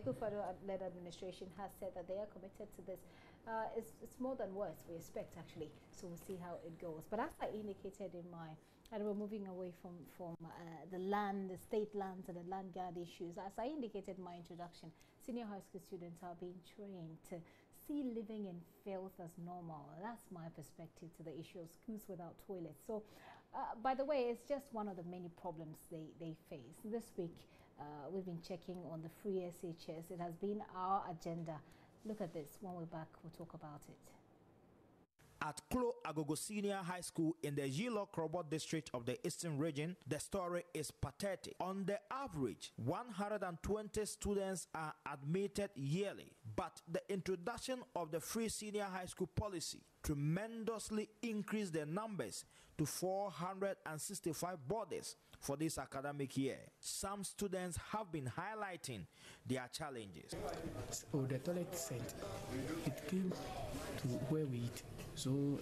Akufo-led administration has said that they are committed to this. It's more than words we expect, actually. So we'll see how it goes. But as I indicated in my, and we're moving away from the land, the state lands and the land guard issues. As I indicated in my introduction, senior high school students are being trained to see living in filth as normal. That's my perspective to the issue of schools without toilets. So, by the way, it's just one of the many problems they face. This week, we've been checking on the free SHS. It has been our agenda. Look at this. When we're back, we'll talk about it. At Klo Agogo Senior High School in the Yilo Krobot district of the Eastern Region, the story is pathetic. On the average, 120 students are admitted yearly, but the introduction of the free senior high school policy tremendously increased the numbers to 465 boarders for this academic year. Some students have been highlighting their challenges. So the toilet set, it came to where we eat. So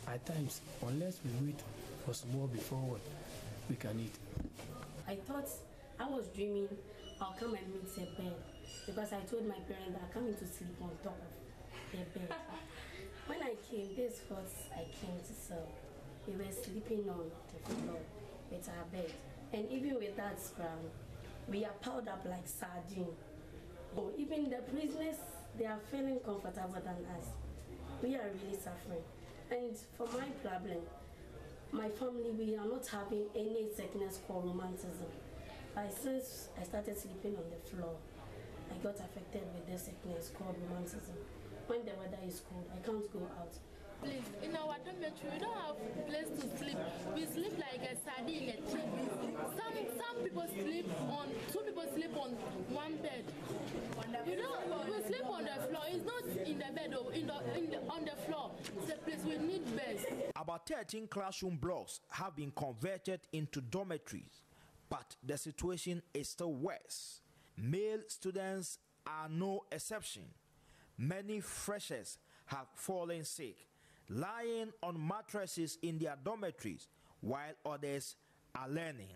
at times, unless we wait for small before we can eat. I thought I was dreaming I'll come and meet the bed, because I told my parents that I'm coming to sleep on top of the bed. When I came, this was I came to sell. We were sleeping on the floor with our bed. And even with that scrum, we are piled up like sardines. Oh, even the prisoners, they are feeling comfortable than us. We are really suffering. And for my problem, my family, we are not having any sickness called romanticism. But since I started sleeping on the floor, I got affected with this sickness called romanticism. When the weather is cold, I can't go out. Please, in our dormitory, we don't have a place to sleep. We sleep like a sardine in a tin. Some people sleep on, two people sleep on one bed. We sleep on the floor. It's not in the bed, on the floor. It's a place we need beds. About 13 classroom blocks have been converted into dormitories, but the situation is still worse. Male students are no exception. Many freshers have fallen sick, lying on mattresses in their dormitories, while others are learning.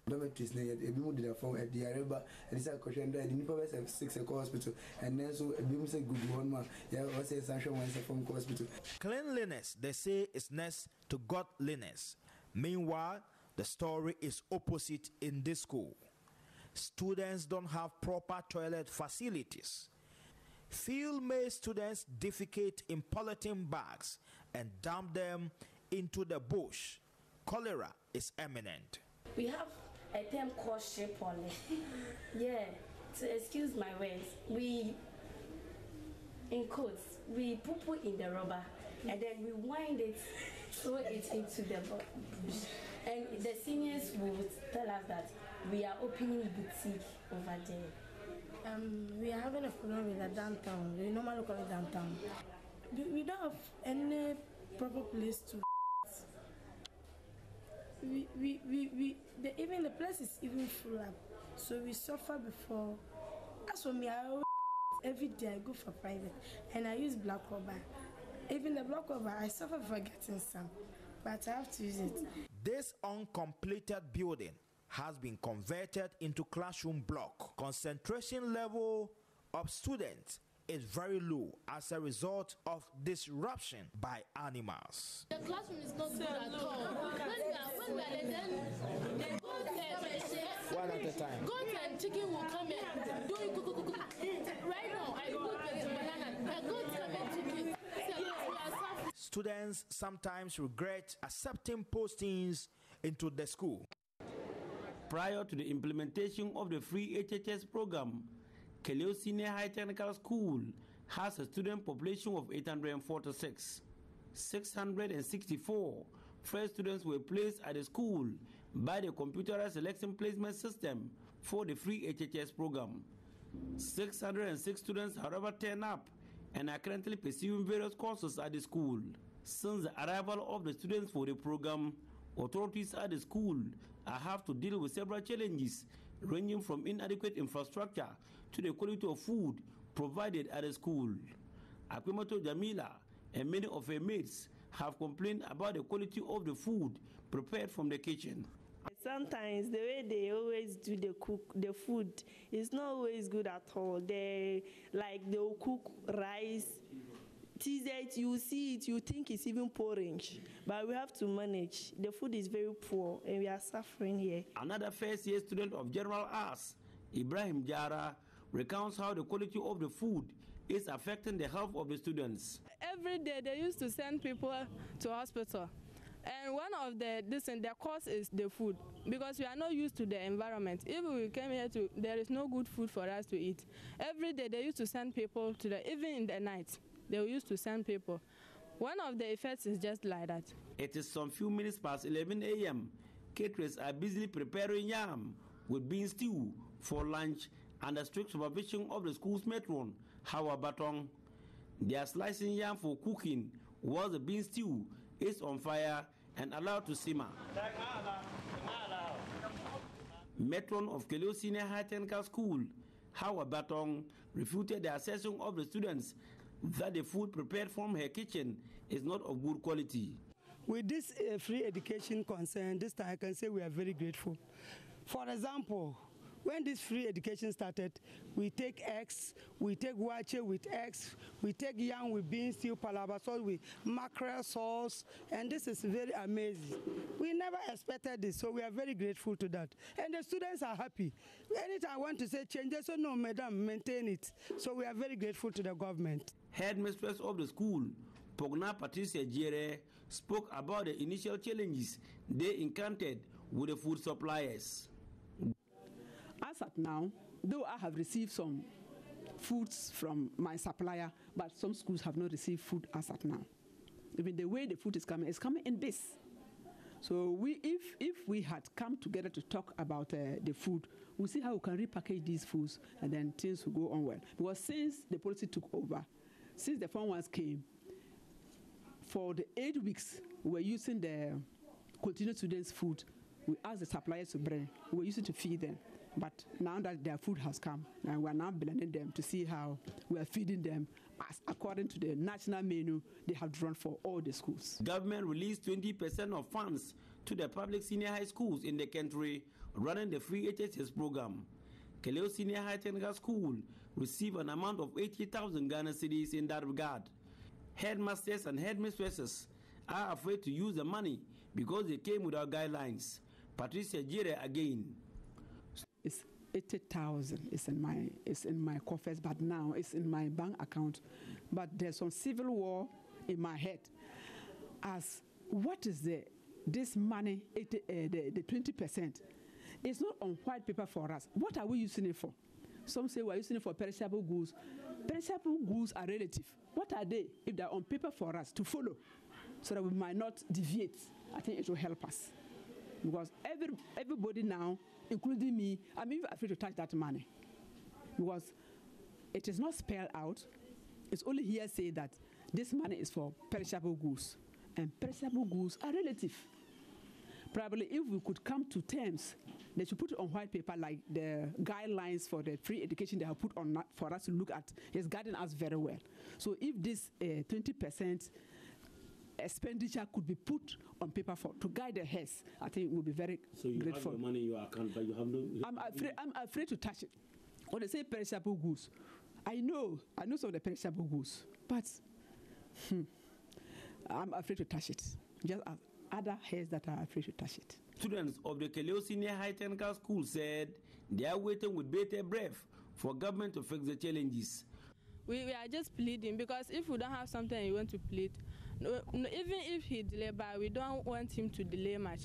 Dormitories, if you did a phone at the Araba, and it's a question that the Nipper have 6 hospital, and then so a beam say good one man, yeah, or say sanction one from hospital. Cleanliness, they say, is next to godliness. Meanwhile, the story is opposite in this school. Students don't have proper toilet facilities. Field-made students defecate in polythene bags and dump them into the bush. Cholera is imminent. We have a term called shea pollen. Yeah, so excuse my words. We, in quotes, we poo-poo in the rubber and then we wind it, throw it into the bush. And the seniors will tell us that we are opening boutique over there. We are having a problem with the downtown. We normally call it downtown. We don't have any proper place to. Even the place is even full up. So we suffer before. As for me, every day I go for private and I use black rubber. Even the black rubber, I suffer for getting some, but I have to use it. This uncompleted building has been converted into classroom block. Concentration level of students is very low as a result of disruption by animals. The classroom is not good at all. When we are then they go there. One at a time. Goats and chicken will come and do it. Right now, I put banana. The goats come and chicken. Students sometimes regret accepting postings into the school. Prior to the implementation of the free HHS program, Keleo Senior High Technical School has a student population of 846. 664 fresh students were placed at the school by the computerized selection placement system for the free HHS program. 606 students, however, turn up and are currently pursuing various courses at the school. Since the arrival of the students for the program, authorities at the school have to deal with several challenges ranging from inadequate infrastructure to the quality of food provided at the school. Akwimato Jamila and many of her mates have complained about the quality of the food prepared from the kitchen. Sometimes the way they always do the food is not always good at all. They'll cook rice, TZ, you see it, you think it's even porridge, but we have to manage. The food is very poor and we are suffering here. Another first-year student of General Arts, Ibrahim Jara, recounts how the quality of the food is affecting the health of the students. Every day they used to send people to hospital. And one of the cause is the food, because we are not used to the environment. If we came here there is no good food for us to eat. Every day they used to send people even in the night, they used to send people. One of the effects is just like that. It is some few minutes past 11 a.m. Caterers are busily preparing yam with bean stew for lunch under strict supervision of the school's matron, Hawa Batong. They are slicing yam for cooking while the bean stew is on fire and allowed to simmer. Matron of Keleo Senior High Technical School, Hawa Batong, refuted the assertion of the students that the food prepared from her kitchen is not of good quality. With this free education concern, this time I can say we are very grateful. For example, when this free education started, we take eggs, we take wache with eggs, we take yam with beans, stew, palava sauce with mackerel sauce, and this is very amazing. We never expected this, so we are very grateful to that. And the students are happy. Anytime I want to say change, they say, no, madam, maintain it. So we are very grateful to the government. Headmistress of the school, Pogna Patricia Jere, spoke about the initial challenges they encountered with the food suppliers. As at now, though I have received some foods from my supplier, but some schools have not received food as at now. Even the way the food is coming in this. So if we had come together to talk about the food, we'll see how we can repackage these foods and then things will go on well. Because since the policy took over, since the Form 1s came, for the 8 weeks, we were using the continued students' food. We asked the suppliers to bring. We were using to feed them. But now that their food has come, and we are now blending them to see how we are feeding them as according to the national menu they have drawn for all the schools. Government released 20% of funds to the public senior high schools in the country running the free HHS program. Keleo Senior High Technical School received an amount of 80,000 Ghana cedis in that regard. Headmasters and headmistresses are afraid to use the money because they came without guidelines. Patricia Jire again. It's 80,000. It's in my coffers, but now it's in my bank account. But there's some civil war in my head. As what is this money? The 20%. It's not on white paper for us. What are we using it for? Some say we're using it for perishable goods. Perishable goods are relative. What are they if they're on paper for us to follow, so that we might not deviate? I think it will help us. Because everybody now, including me, I'm even afraid to touch that money. Because it is not spelled out. It's only here say that this money is for perishable goods. And perishable goods are relative. Probably if we could come to terms, they should put it on white paper like the guidelines for the free education they have put on for us to look at. It's guiding us very well. So if this 20% expenditure could be put on paper to guide the heads, I think we'll be very grateful. So you have your money in your account, but you have no... I'm afraid to touch it. When they say perishable goods, I know some of the perishable goods, but I'm afraid to touch it. Just as other heads that are afraid to touch it. Students of the Keleo Senior High Technical School said they are waiting with bated breath for government to fix the challenges. We are just pleading, because if we don't have something you want to plead, no, even if he delay, but we don't want him to delay much.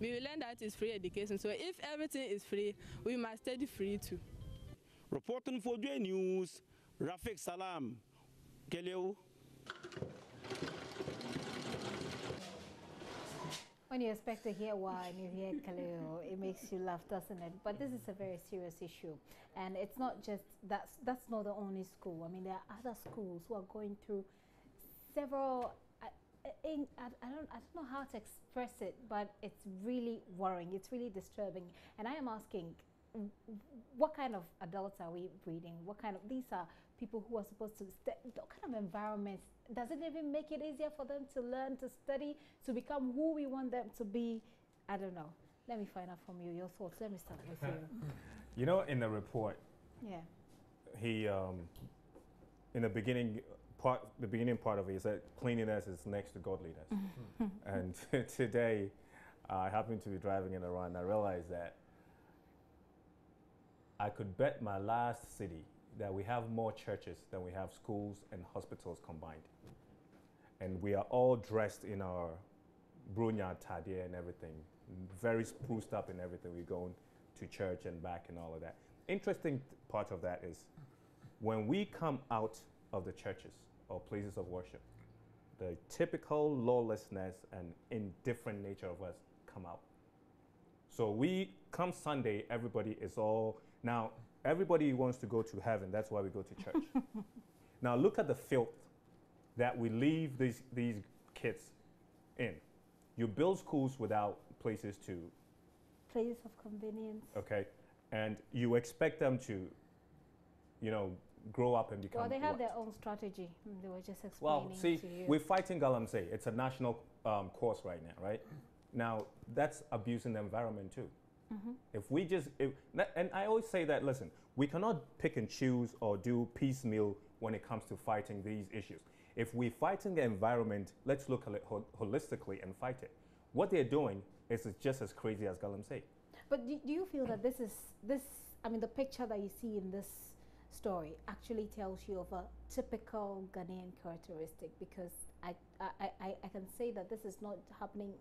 We will learn that it's free education. So if everything is free, we must study free too. Reporting for JoyNews, Rafiq Salam, Keleo. When you expect to hear why and you hear Kaleo, it makes you laugh, doesn't it? But this is a very serious issue, and it's not just that's not the only school. I mean, there are other schools who are going through several. I don't know how to express it, but it's really worrying. It's really disturbing, and I am asking, what kind of adults are we breeding? What kind of, these are people who are supposed to, what kind of environments? Does it even make it easier for them to learn, to study, to become who we want them to be? I don't know. Let me find out from you your thoughts. Let me start with you. You know, in the report, Yeah. he in the beginning part of it, he said cleanliness is next to godliness. And today, I happened to be driving it around. And I realized that I could bet my last city that we have more churches than we have schools and hospitals combined. And we are all dressed in our brunya tadia and everything, very spruced up and everything. We're going to church and back and all of that. Interesting part of that is when we come out of the churches or places of worship, the typical lawlessness and indifferent nature of us come out. So we come Sunday, everybody is all, now everybody wants to go to heaven, that's why we go to church. Now look at the filth that we leave these kids in. You build schools without places to. Places of convenience. Okay, and you expect them to, you know, grow up and become. Well, they have what? their own strategy. They were just explaining Well, see, to you. we're fighting Galamsey. It's a national course right now, right? Now, that's abusing the environment too. If we just, and I always say that, listen, we cannot pick and choose or do piecemeal when it comes to fighting these issues. If we're fighting the environment, let's look at it holistically and fight it. What they're doing is just as crazy as Galamsey. But do you feel that this, I mean, the picture that you see in this story actually tells you of a typical Ghanaian characteristic? Because I can say that this is not happening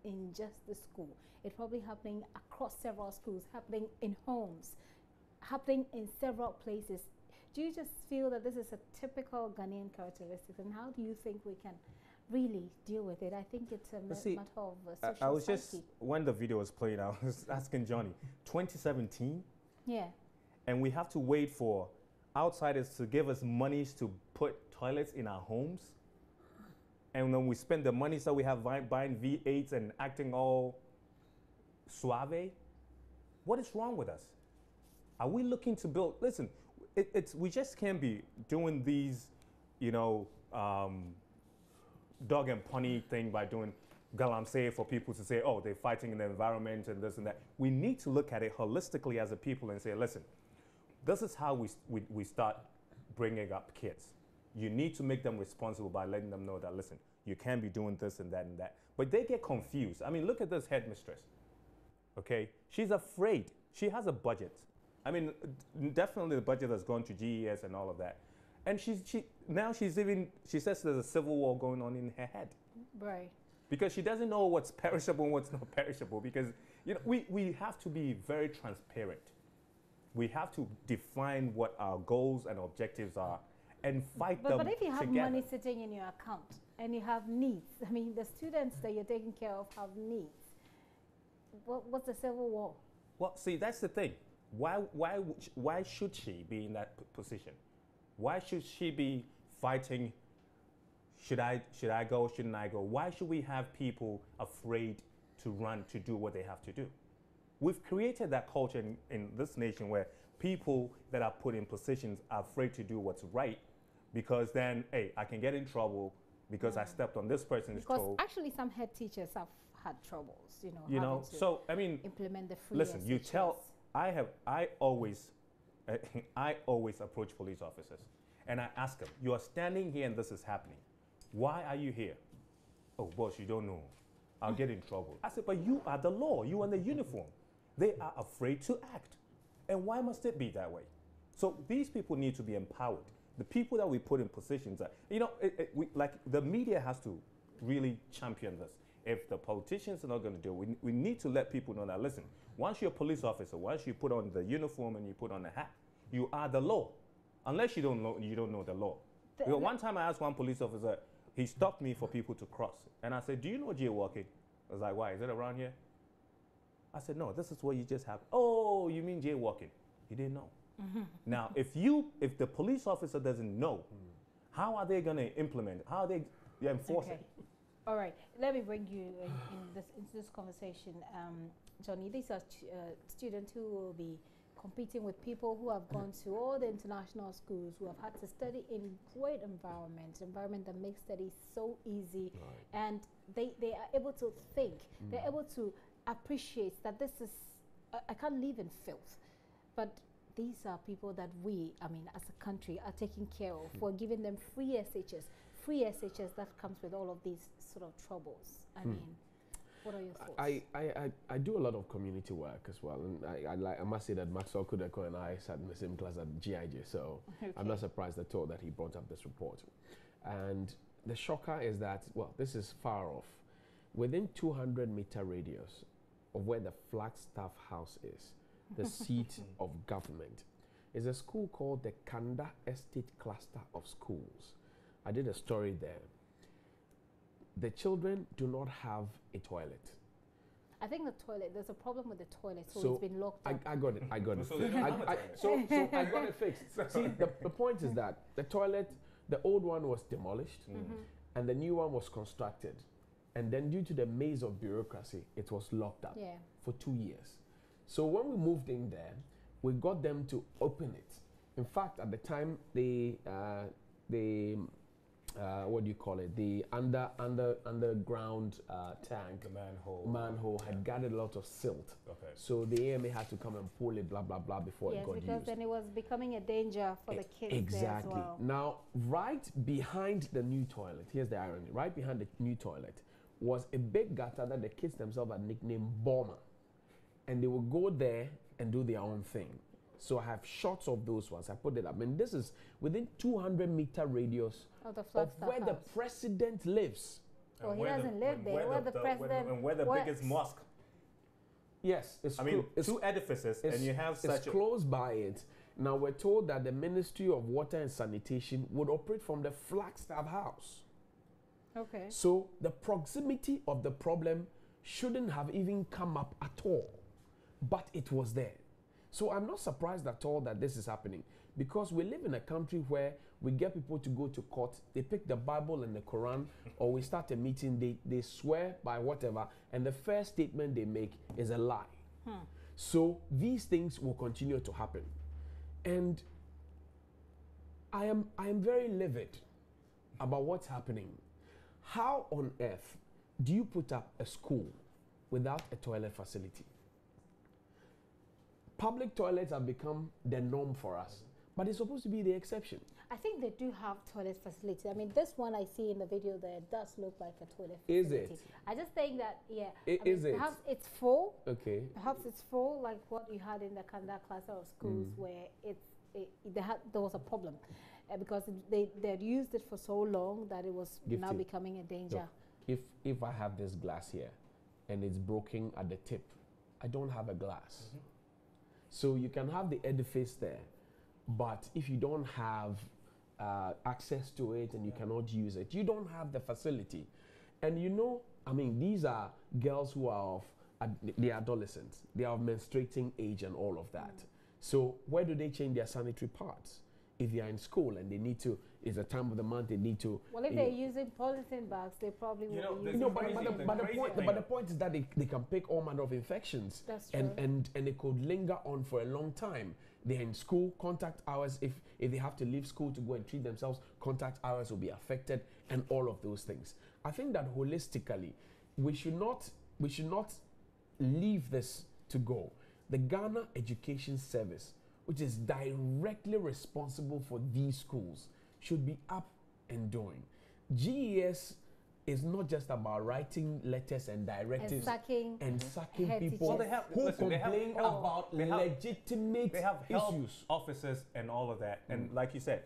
in just the school. It's probably happening across several schools, happening in homes, happening in several places. Do you just feel that this is a typical Ghanaian characteristic, and how do you think we can really deal with it? I think it's a matter of social I was psyche. just, when the video was playing, I was asking Johnny, 2017? Yeah. And we have to wait for outsiders to give us monies to put toilets in our homes? And then we spend the money so we have buying V8s and acting all suave? What is wrong with us? Are we looking to build, listen, we just can't be doing these, you know, dog and pony thing by doing Galamsey for people to say, oh, they're fighting in the environment and this and that. We need to look at it holistically as a people and say, listen, this is how we start bringing up kids. You need to make them responsible by letting them know that, listen, you can't be doing this and that and that. But they get confused. I mean, look at this headmistress, okay? She's afraid. She has a budget. I mean, definitely the budget has gone to GES and all of that. And she says there's a civil war going on in her head. Right. Because she doesn't know what's perishable and what's not perishable. Because, you know, we have to be very transparent. We have to define what our goals and objectives are and fight them But if you have together. money sitting in your account and you have needs, I mean, the students that you're taking care of have needs. What's the civil war? Well, see, that's the thing. Why should she be in that position? Why should she be fighting? Should I go? Shouldn't I go? Why should we have people afraid to run to do what they have to do? We've created that culture in this nation where people that are put in positions are afraid to do what's right because then, hey, I can get in trouble because I stepped on this person's toe. Because actually some head teachers have had troubles, you know, so I mean, implement the free listen, you SHS. tell, I always approach police officers and I ask them, you are standing here and this is happening. Why are you here? Oh, boss, you don't know. I'll get in trouble. I said, but you are the law. You are in the uniform. They are afraid to act. And why must it be that way? So these people need to be empowered. The people that we put in positions, you know, like the media has to really champion this. If the politicians are not going to do it, we need to let people know that, listen, once you're a police officer, once you put on the uniform and you put on the hat, you are the law. Unless you don't know the law. Because one time I asked one police officer, he stopped me for people to cross. And I said, do you know jaywalking? I was like, why? Is it around here? I said, no, this is what you just have. Oh, you mean jaywalking? He didn't know. Now, if the police officer doesn't know, how are they going to implement it? How are they enforce it? All right, let me bring you into this conversation. Johnny, these are students who will be competing with people who have gone to all the international schools, who have had to study in great environment that makes study so easy, and they are able to think, they're able to appreciates that this is, I can't live in filth, but these are people that we, I mean, as a country, are taking care of. We're giving them free SHS that comes with all of these sort of troubles. I mean, what are your thoughts? I do a lot of community work as well, and I must say that Maxwell Kudeko and I sat in the same class at GIJ, so I'm not surprised at all that he brought up this report. And the shocker is that, well, this is far off. Within 200-meter radius of where the Flagstaff House is, the seat of government, is a school called the Kanda Estate Cluster of Schools. I did a story there. The children do not have a toilet. I think the toilet, there's a problem with the toilet, so it's been locked up. I got it fixed. So I got it fixed. See, the point is that the toilet, the old one was demolished, and the new one was constructed. And then due to the maze of bureaucracy, it was locked up for 2 years. So when we moved in there, we got them to open it. In fact, at the time, what do you call it? The underground tank, the manhole had gathered a lot of silt. Okay. So the AMA had to come and pull it, blah blah blah, before it got used. Yes, because then it was becoming a danger for the kids. Exactly. There as well. Now, right behind the new toilet, here's the irony. Right behind the new toilet was a big gutter that the kids themselves had nicknamed Bomber, and they would go there and do their own thing. So I have shots of those ones. I put it up. And this is within 200-meter radius of where the president lives. Well, he doesn't live there. Where the president... And where the biggest mosque. Yes. It's two edifices, and you have such It's close by it. Now, we're told that the Ministry of Water and Sanitation would operate from the Flagstaff House. Okay. So the proximity of the problem shouldn't have even come up at all. But it was there. So I'm not surprised at all that this is happening, because we live in a country where we get people to go to court, they pick the Bible and the Quran, or we start a meeting, they swear by whatever, and the first statement they make is a lie. So these things will continue to happen. And I am very livid about what's happening. How on earth do you put up a school without a toilet facility? Public toilets have become the norm for us, but it's supposed to be the exception. I think they do have toilet facilities. I mean, this one I see in the video there does look like a toilet facility. Is it? I just think that, is it? Perhaps it's full. Okay. Perhaps it's full, like what you had in the Kanda cluster of schools, where there was a problem. Because they'd used it for so long that it was now becoming a danger. Look, if I have this glass here and it's broken at the tip, I don't have a glass. So you can have the edifice there, but if you don't have access to it and you cannot use it, you don't have the facility. And I mean, these are girls who are the adolescents. They are of menstruating age and all of that. So where do they change their sanitary parts? If they are in school and they need to, it's the time of the month, they need to. Well, if they're using polythene bags, they probably will be using. But the point is that they can pick all manner of infections. That's true. And it could linger on for a long time. They're in school, contact hours, if they have to leave school to go and treat themselves, contact hours will be affected, and all of those things. I think that holistically, we should not leave this to go. The Ghana Education Service, which is directly responsible for these schools, should be up and doing. GES is not just about writing letters and directives and sucking people who complain about legitimate they have health issues. Officers and all of that. And like you said,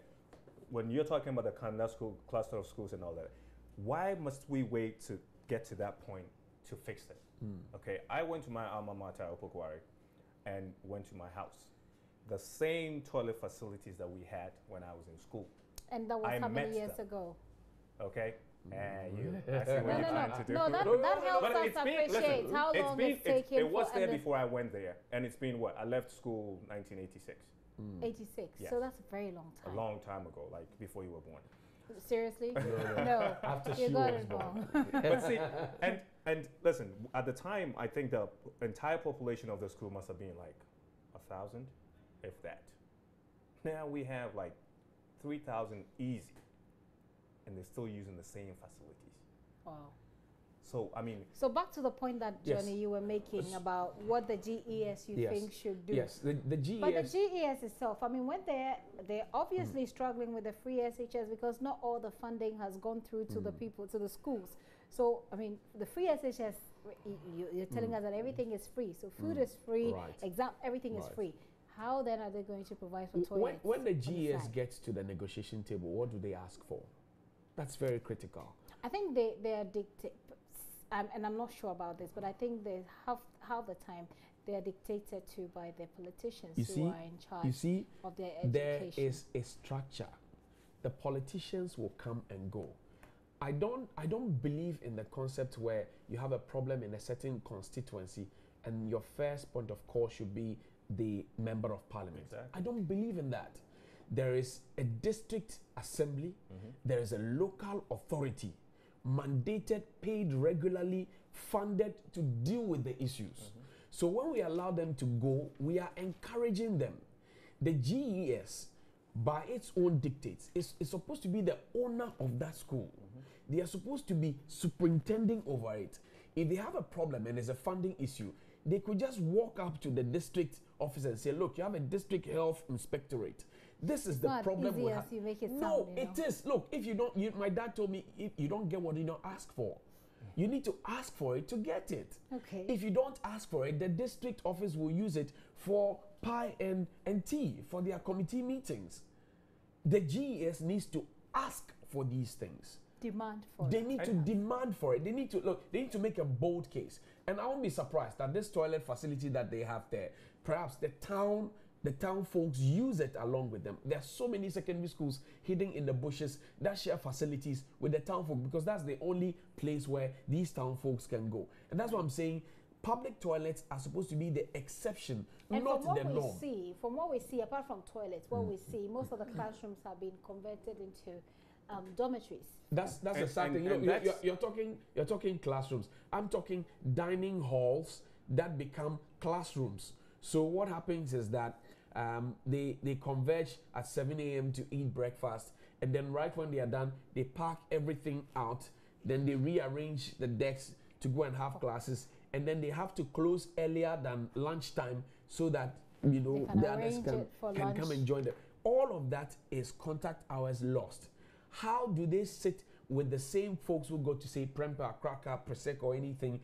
when you're talking about the Kanda school cluster of schools and all that, why must we wait to get to that point to fix it? Okay, I went to my alma mater, Opokwari, and went to my house. The same toilet facilities that we had when I was in school. And that was how many years ago? Okay. And you, I see what you're trying to do. No, that helps us appreciate how long it's taken. It was there before I went there, and it's been what? I left school 1986. 86. Yes. So that's a very long time. A long time ago, like before you were born. Seriously? No. After you got it wrong. But see, and listen, at the time, I think the entire population of the school must have been like 1,000, if that. Now we have like 3,000 easy, and they're still using the same facilities. Wow. So, I mean... So back to the point that, Johnny, you were making about what the GES you think should do. Yes, the GES... But the GES itself, I mean, when they're obviously struggling with the free SHS because not all the funding has gone through to the people, to the schools. So, I mean, the free SHS, you're telling us that everything is free. So food is free, exam, everything is free. How then are they going to provide for toilets? When the GES gets to the negotiation table, what do they ask for? That's very critical. I think they are and I'm not sure about this, but I think they half the time they are dictated to by the politicians who are in charge of their education. There is a structure. The politicians will come and go. I don't believe in the concept where you have a problem in a certain constituency and your first point of call should be the member of parliament. Exactly. I don't believe in that. There is a district assembly, there is a local authority mandated, paid regularly, funded to deal with the issues. So when we allow them to go, we are encouraging them. The GES, by its own dictates, is supposed to be the owner of that school. They are supposed to be superintending over it. If they have a problem and there's a funding issue, they could just walk up to the district office and say, look, you have a district health inspectorate. This is the problem we have. You make it sound, no, it is. Look, if you don't, my dad told me, if you don't get what you don't ask for, you need to ask for it to get it. Okay. If you don't ask for it, the district office will use it for pie and tea for their committee meetings. The GES needs to ask for these things. Demand for it. They need to demand for it. They need to look. They need to make a bold case. And I won't be surprised that this toilet facility that they have there, perhaps the town folks use it along with them. There are so many secondary schools hidden in the bushes that share facilities with the town folk because that's the only place where these town folks can go. And that's what I'm saying. Public toilets are supposed to be the exception, and not the norm. From what we see, apart from toilets, what we see, most of the classrooms have been converted into dormitories. That's the sad thing. You're talking classrooms. I'm talking dining halls that become classrooms. So what happens is that they converge at 7 a.m. to eat breakfast, and then right when they are done, they pack everything out. Then they rearrange the desks to go and have classes, and then they have to close earlier than lunchtime so that the others can come and join them. All of that is contact hours lost. How do they sit with the same folks who go to say Prempa, Kraka, Presec or anything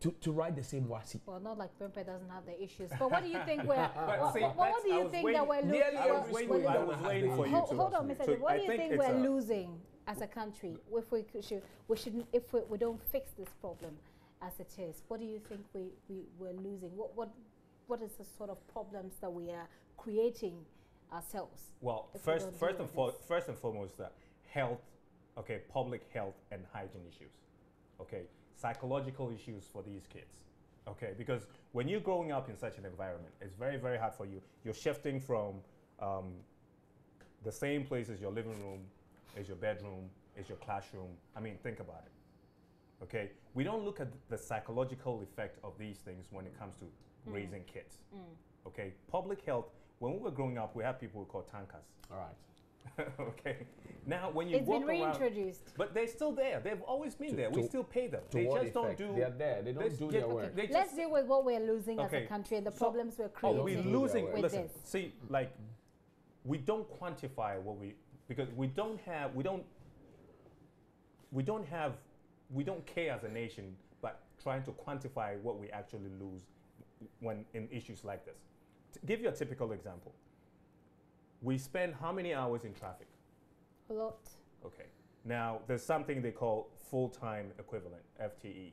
to write the same WASI? Well, not like Prempa doesn't have the issues. But what do you think what do you think that we're losing? I was waiting for you to hold on, Mr. What do you think we're losing as a country if we don't fix this problem as it is? What do you think we're losing? What is the sort of problems that we are creating ourselves? Well, first and foremost, health, public health and hygiene issues, psychological issues for these kids, because when you're growing up in such an environment, it's very, very hard for you. You're shifting from the same place as your living room, as your bedroom, as your classroom. I mean, think about it, We don't look at the psychological effect of these things when it comes to raising kids, Public health, when we were growing up, we had people called tankers. All right. Now when you it's walk been reintroduced, but they're still there. They've always been there. We still pay them. They just don't do. They're there. They don't do their work. Let's deal with what we're losing as a country and the problems we're creating. We're losing. With Listen, this. see, like we don't quantify what because we don't care as a nation, but trying to quantify what we actually lose when in issues like this. To give you a typical example. We spend how many hours in traffic? A lot. Now, there's something they call full-time equivalent, FTE.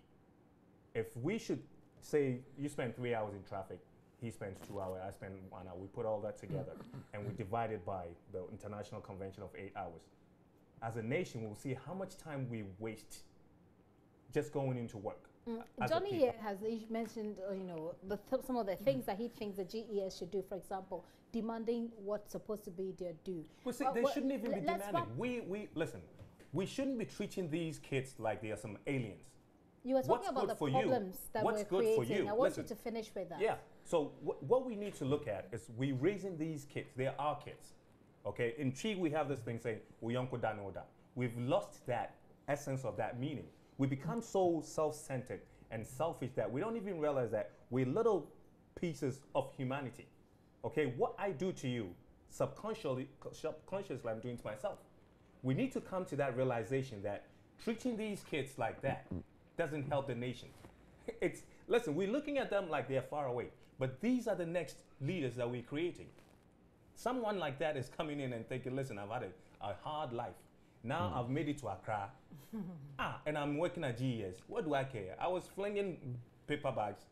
If we should say you spend 3 hours in traffic, he spends 2 hours, I spend 1 hour, we put all that together and we divide it by the International Convention of 8 hours. As a nation, we'll see how much time we waste just going into work. Johnny here has mentioned, some of the things that he thinks the GES should do. For example, demanding what's supposed to be their due. Well, see, they shouldn't even be demanding. We listen. We shouldn't be treating these kids like they are some aliens. You were talking about the problems that we're creating. I want you to finish with that. Yeah. So what we need to look at is we raising these kids. They are our kids. In Chi, we have this thing saying, "Uyonko danoda." We've lost that essence of that meaning. We become so self-centered and selfish that we don't even realize that we're little pieces of humanity. Okay, what I do to you, subconsciously I'm doing to myself. We need to come to that realization that treating these kids like that doesn't help the nation. Listen, we're looking at them like they're far away, but these are the next leaders that we're creating. Someone like that is coming in and thinking, listen, I've had a hard life. Now I've made it to Accra. And I'm working at GES. What do I care? I was flinging paper bags.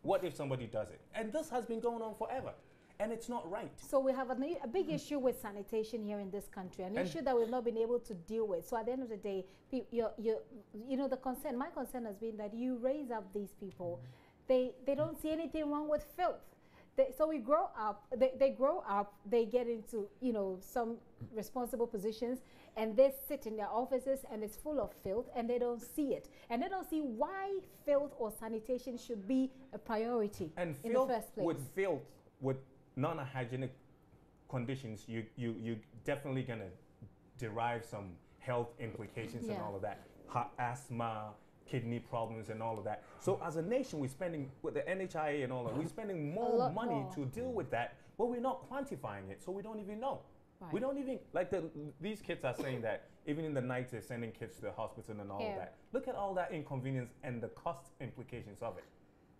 What if somebody does it? And this has been going on forever. And it's not right. So we have a big issue with sanitation here in this country, an issue that we've not been able to deal with. So at the end of the day, the concern, my concern has been that you raise up these people. They don't see anything wrong with filth. So we grow up, they grow up, they get into, some responsible positions, and they sit in their offices and it's full of filth, and they don't see it. And they don't see why filth or sanitation should be a priority in the first place. With filth, with non-hygienic conditions, you definitely gonna derive some health implications and all of that. Asthma, kidney problems and all of that. So as a nation, we're spending, with the NHIA and all that, we're spending more money to deal with that, but we're not quantifying it, so we don't even know. Right. We don't even, like these kids are saying that even in the night they're sending kids to the hospital and all of that. Look at all that inconvenience and the cost implications of it,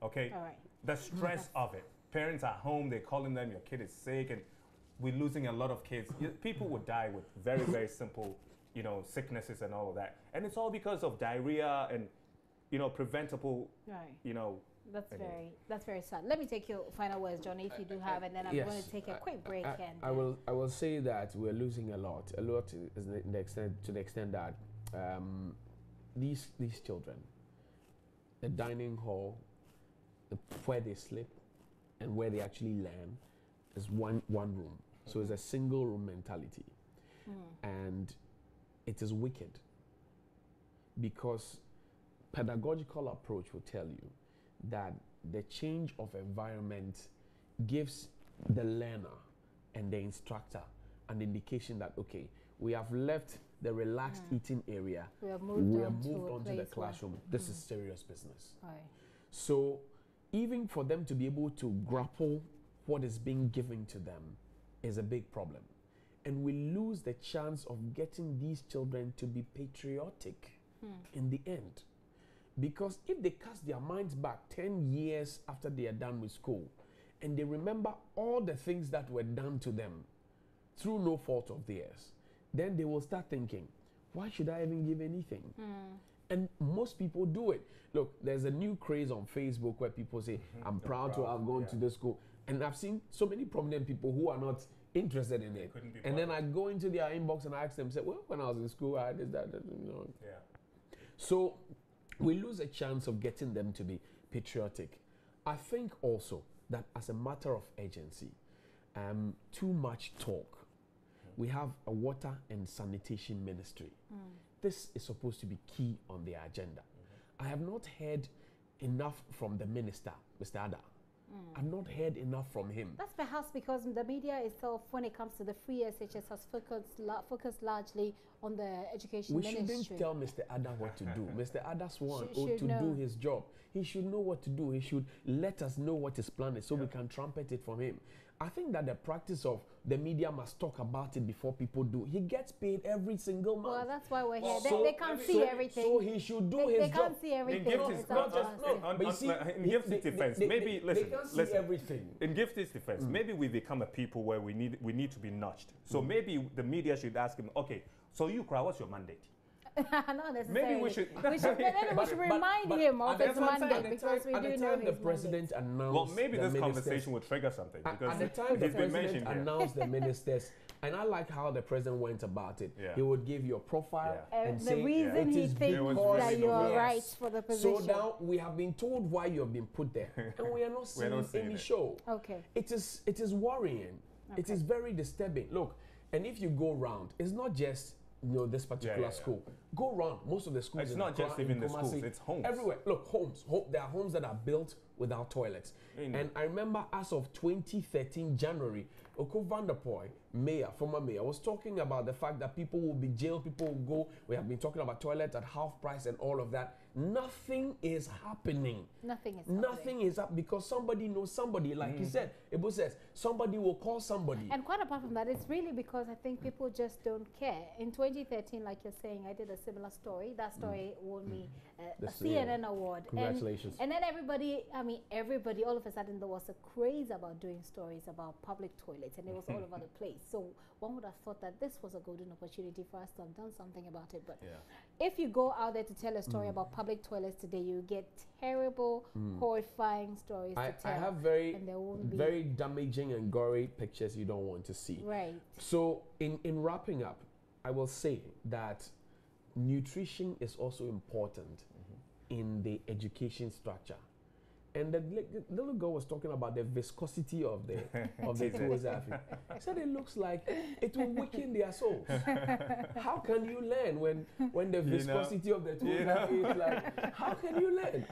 okay? All right. The stress of it. Parents at home, they're calling them, your kid is sick, and we're losing a lot of kids. People would die with very, very simple, sicknesses and all of that. And it's all because of diarrhea and, preventable, That's very sad. Let me take your final words, Johnny, if you do have, and then I'm going to take a quick break. I will say that we're losing a lot to the extent that these children, the dining hall, where they sleep, and where they actually learn is one room. So it's a single room mentality. And it is wicked because pedagogical approach will tell you that the change of environment gives the learner and the instructor an indication that, okay, we have left the relaxed eating area. We have moved on to the classroom. This is serious business. So even for them to be able to grapple what is being given to them is a big problem. And we lose the chance of getting these children to be patriotic in the end. Because if they cast their minds back 10 years after they are done with school, and they remember all the things that were done to them through no fault of theirs, then they will start thinking, why should I even give anything? And most people do it. Look, there's a new craze on Facebook where people say, I'm proud to have gone to this school. And I've seen so many prominent people who are not interested in it. And then I go into their inbox and I ask them, say, well, when I was in school, I did that, So we lose a chance of getting them to be patriotic. I think also that as a matter of urgency, too much talk. We have a water and sanitation ministry. This is supposed to be key on their agenda. I have not heard enough from the minister, Mr. Ada. I've not heard enough from him. That's perhaps because the media itself, when it comes to the free SHS, has focused largely on the education ministry. We shouldn't tell Mr. Ada what to do. Mr. Ada Swan ought to do his job. He should know what to do. He should let us know what his plan is so we can trumpet it from him. I think that the practice of the media must talk about it before people do. He gets paid every single month. Well, that's why we're here. They can't see everything. So he should do his job. They can't see everything. In Gift's defense, maybe, listen, everything. In Gift's defense, maybe we become a people where we need to be nudged. So maybe the media should ask him, okay, so you, Kra, what's your mandate? Not necessarily. Maybe we should remind him of his mandate because we do know the president announced. Well, maybe this conversation will trigger something because at the time the president announced the ministers, and I like how the president went about it. He would give you a profile and say the reason he thinks that you are right for the position. So now we have been told why you have been put there, and we are not seeing any show. Okay, it is worrying. Okay. It is very disturbing. Look, and if you go round, it's not just this particular school. Go around most of the schools. It's not just even the schools, it's homes. Everywhere. Look, homes. There are homes that are built without toilets. And I remember as of 2013 January, Oko van der Poy, mayor, former mayor, was talking about the fact that people will be jailed, people will go. We have been talking about toilets at half price and all of that. Nothing is happening. Nothing is up because somebody knows somebody. Like you said, Ibu says, somebody will call somebody. And quite apart from that, it's really because I think people just don't care. In 2013, like you're saying, I did a similar story. That story won me a CNN award. Congratulations. And then everybody, all of a sudden, there was a craze about doing stories about public toilets, and it was all over the place. So one would have thought that this was a golden opportunity for us to have done something about it. But if you go out there to tell a story about public toilets today, you get terrible, horrifying stories to tell. I have very damaging and gory pictures you don't want to see. Right. So in wrapping up, I will say that nutrition is also important in the education structure. And the little girl was talking about the viscosity of the Tuozafi. She said it looks like it will weaken their souls. How can you learn when the viscosity of the Tuozafi is like, how can you learn?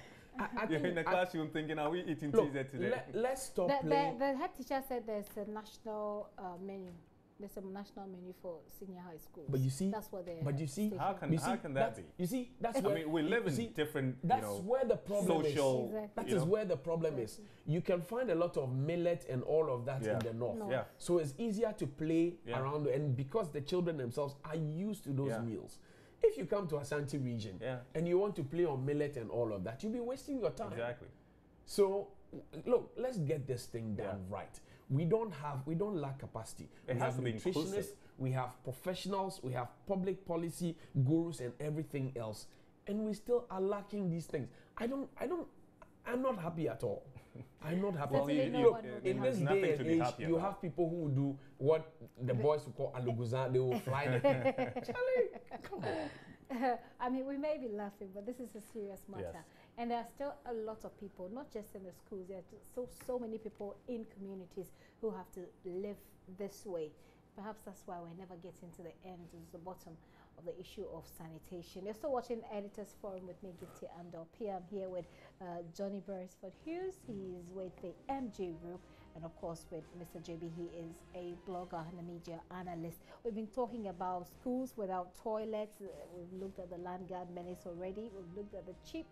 You're in the classroom thinking, are we eating TZ today? Let's stop playing. The head teacher said there's a national menu. There's a national menu for senior high schools. But you see, that's what they're. But you see, how can that be? You see, that's where we live in different. That's where the problem is. Exactly. That is where the problem is. You can find a lot of millet and all of that in the north. So it's easier to play around, and because the children themselves are used to those meals. If you come to Ashanti region and you want to play on millet and all of that, you'll be wasting your time. Exactly. So look, let's get this thing done right. We don't lack capacity. We have nutritionists, we have professionals, we have public policy gurus and everything else, and we still are lacking these things. I'm not happy at all. I'm not happy. Well, in this day and age, you have people who do what the boys would call aluguza. They will fly the Charlie, come on. We may be laughing, but this is a serious matter. Yes. And there are still a lot of people, not just in the schools, there are so many people in communities who have to live this way. Perhaps that's why we're never getting to the end, to the bottom of the issue of sanitation. You're still watching Editors Forum with me, Gifty Andor. I'm here with Johnny Beresford Hughes. He's with the MG Group. And of course, with Mr. JB, he is a blogger and a media analyst. We've been talking about schools without toilets. We've looked at the land guard menace already. We've looked at the cheap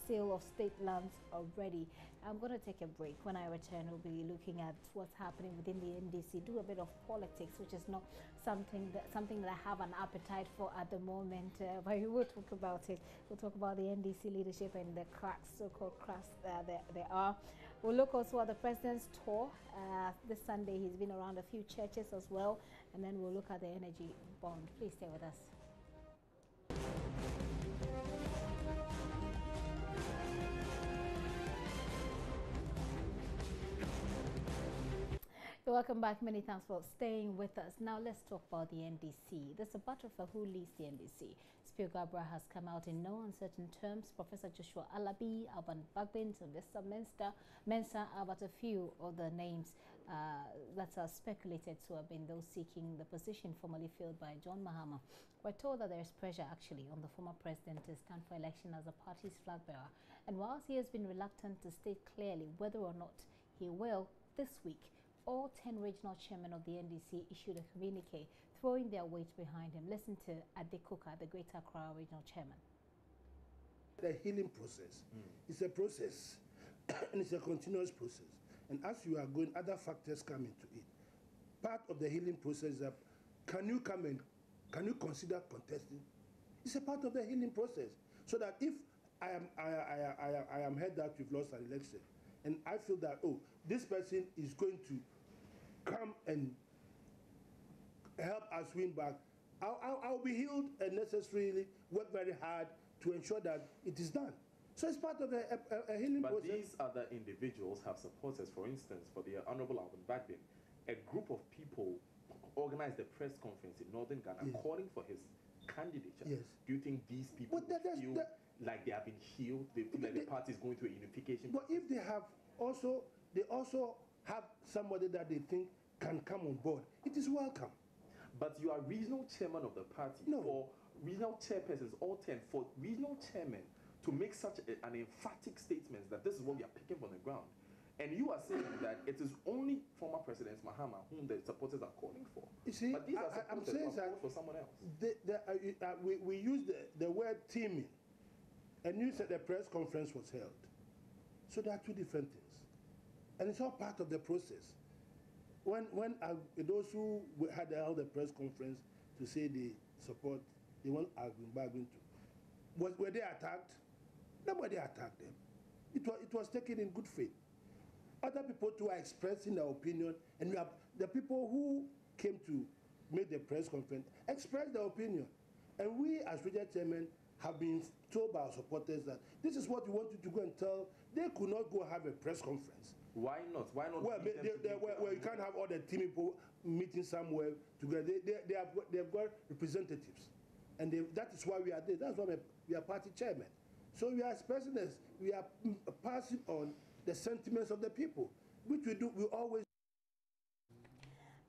sale of state lands already. I'm going to take a break. When I return, we'll be looking at what's happening within the NDC, do a bit of politics, which is not something that I have an appetite for at the moment, but we will talk about it. We'll talk about the NDC leadership and the cracks, so-called cracks there are. We'll look also at the president's tour. This Sunday, he's been around a few churches as well, and then we'll look at the energy bond. Please stay with us. Welcome back. Many thanks for staying with us. Now let's talk about the NDC. There's a battle for who leads the NDC. Spear Gabra has come out in no uncertain terms. Professor Joshua Alabi, Alban Bagbin, Sylvester Mensah are but a few of the names that are speculated to have been those seeking the position formerly filled by John Mahama. We're told that there is pressure actually on the former president to stand for election as a party's flag bearer. And whilst he has been reluctant to state clearly whether or not he will, this week, all 10 regional chairmen of the NDC issued a communique throwing their weight behind him. Listen to Ade Kuka, the Greater Accra regional chairman. The healing process is a process and it's a continuous process. And as you are going, other factors come into it. Part of the healing process is that can you consider contesting? It's a part of the healing process. So that if I am heard that we've lost an election, and I feel that, this person is going to come and help us win back, I'll be healed and necessarily work very hard to ensure that it is done. So it's part of a healing process. But these other individuals have supporters. For instance, for the Honorable Alban Bagbin, a group of people organized a press conference in Northern Ghana calling for his candidature. Yes. Do you think these people feel like they have been healed? They feel like the party is going through a unification? But if they also have somebody that they think can come on board, it is welcome. But you are regional chairman of the party. No. For regional chairpersons, all 10, for regional chairmen to make such an emphatic statement that this is what we are picking from the ground. And you are saying that it is only former President Mahama whom the supporters are calling for. You see, but these I'm saying that for someone else. We use the word teaming, and you said the press conference was held. So there are two different things, and it's all part of the process. When those who had held the press conference to say they support, they want bargain to, were they attacked? Nobody attacked them. It was taken in good faith. Other people too are expressing their opinion, and we have the people who came to make the press conference express their opinion. And we as regional chairmen have been told by our supporters that this is what we want you to go and tell. They could not go have a press conference. Why not? Why not? Well, you can't have all the team people meeting somewhere together. They've got representatives, and that is why we are there. That's why we are party chairmen. So we are expressing this. We are passing on the sentiments of the people, which we do. We always.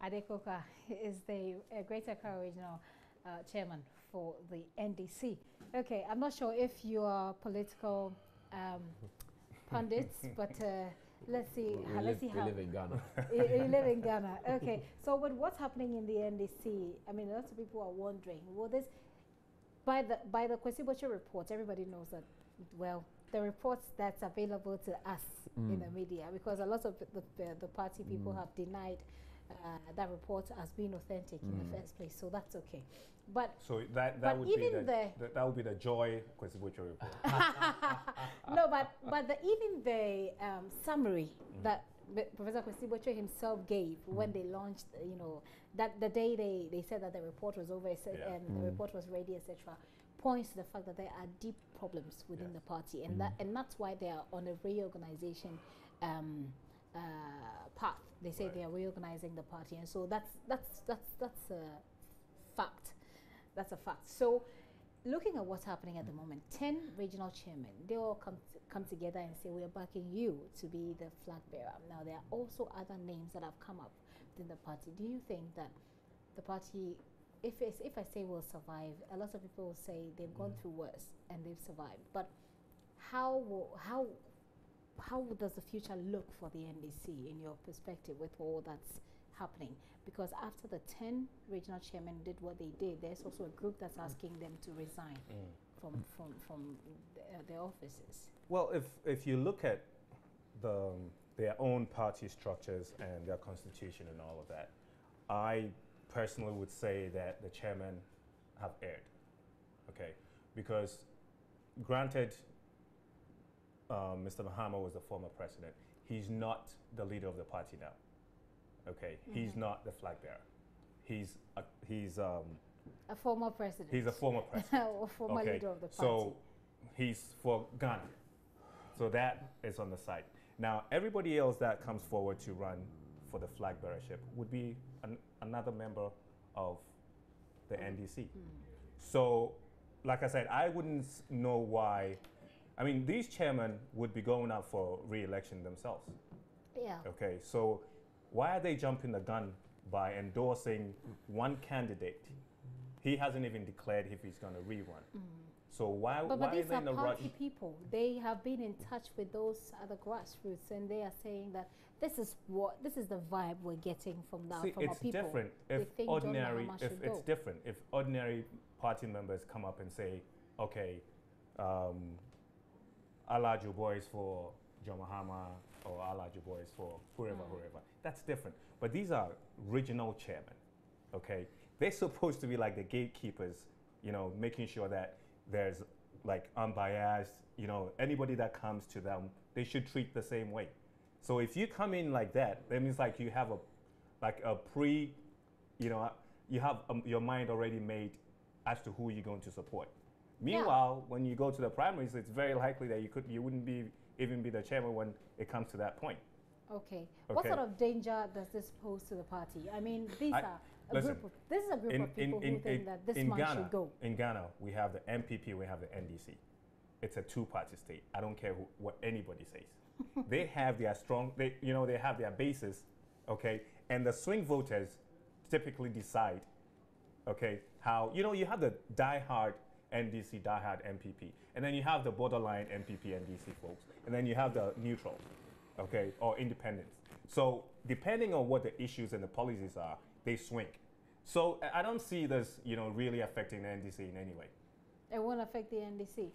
Adekoka is the Greater Accra Regional Chairman for the NDC. Okay, I'm not sure if you are political pundits, but let's see. Let's see how. We live in Ghana. You live in Ghana. Okay, so with what's happening in the NDC, I mean, lots of people are wondering, will this, by the Kwesi report, everybody knows that, well, the reports that's available to us in the media, because a lot of the party people have denied that report as being authentic in the first place, so that's okay. But so that would be the Joy Kwesi report. No, but even the summary that Professor Kwesi himself gave when they launched, you know, that the day they said that the report was over and the report was ready, etc., points to the fact that there are deep problems within the party, and that's why they are on a reorganization path. They say they are reorganizing the party, and so that's a fact. That's a fact. So, looking at what's happening at the moment, 10 regional chairmen, they all come together and say, we are backing you to be the flag bearer. Now, there are also other names that have come up within the party. Do you think that the party, if I say will survive, a lot of people will say they've gone through worse and they've survived. But how does the future look for the NDC in your perspective with all that's happening? Because after the 10 regional chairmen did what they did, there's also a group that's asking them to resign from their offices. Well, if you look at their own party structures and their constitution and all of that, I personally would say that the chairmen have erred, okay? Because granted, Mr. Mahama was the former president. He's not the leader of the party now, okay? He's not the flag bearer. He's a former president. He's a former president. A former leader of the party. So he's for Ghana. So that is on the side. Now, everybody else that comes forward to run for the flag bearership would be another member of the NDC. So, like I said, I wouldn't know why. I mean, these chairmen would be going out for re-election themselves. Yeah. Okay, so why are they jumping the gun by endorsing one candidate? He hasn't even declared if he's going to rerun. So why these is it in the are party people. They have been in touch with those other grassroots, and they are saying that this is the vibe we're getting from now from our people. Different if ordinary. If it's different if ordinary party members come up and say, okay, I'll add your boys for John Mahama, or I'll add your boys for whoever. That's different. But these are regional chairmen, okay? They're supposed to be like the gatekeepers, you know, making sure that there's like unbiased, you know, anybody that comes to them, they should treat the same way. So if you come in like that means like you have you have your mind already made as to who you're going to support. Meanwhile, when you go to the primaries, it's very likely that you wouldn't even be the chairman when it comes to that point. Okay. What sort of danger does this pose to the party? I mean, this is a group of people who think that this man should go. In Ghana, we have the MPP, we have the NDC. It's a two-party state. I don't care what anybody says. They have their they have their bases, okay? And the swing voters typically decide, okay, how, you have the die-hard NDC diehard MPP, and then you have the borderline MPP NDC folks, and then you have the neutral, okay, or independents. So depending on what the issues and the policies are, they swing. So I don't see this, really affecting the NDC in any way. It won't affect the NDC.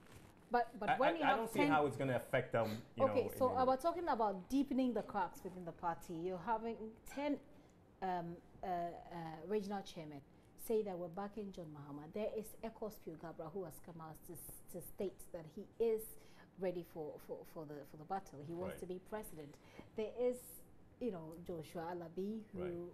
But I when you have don't see how it's going to affect them. Okay, so we're talking about deepening the cracks within the party. You're having 10 regional chairmen say that we're backing John Mahama. There is Ekos Gabra who has come out to state that he is ready for the battle. He wants to be president. There is, Joshua Alabi, who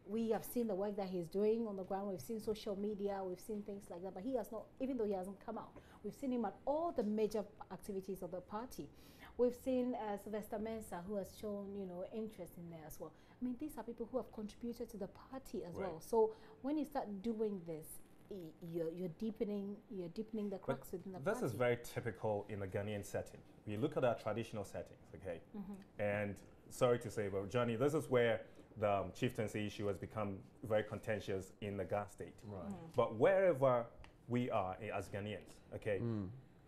we have seen the work that he's doing on the ground. We've seen social media, we've seen things like that, but he has not, even though he hasn't come out, we've seen him at all the major activities of the party. We've seen Sylvester Mensah, who has shown, interest in there as well. I mean, these are people who have contributed to the party as well. So when you start doing this, you're deepening the cracks within the party. This is very typical in the Ghanaian setting. We look at our traditional settings, okay? And sorry to say, but Johnny, this is where the chieftaincy issue has become very contentious in the Ghana state. But wherever we are as Ghanaians, okay,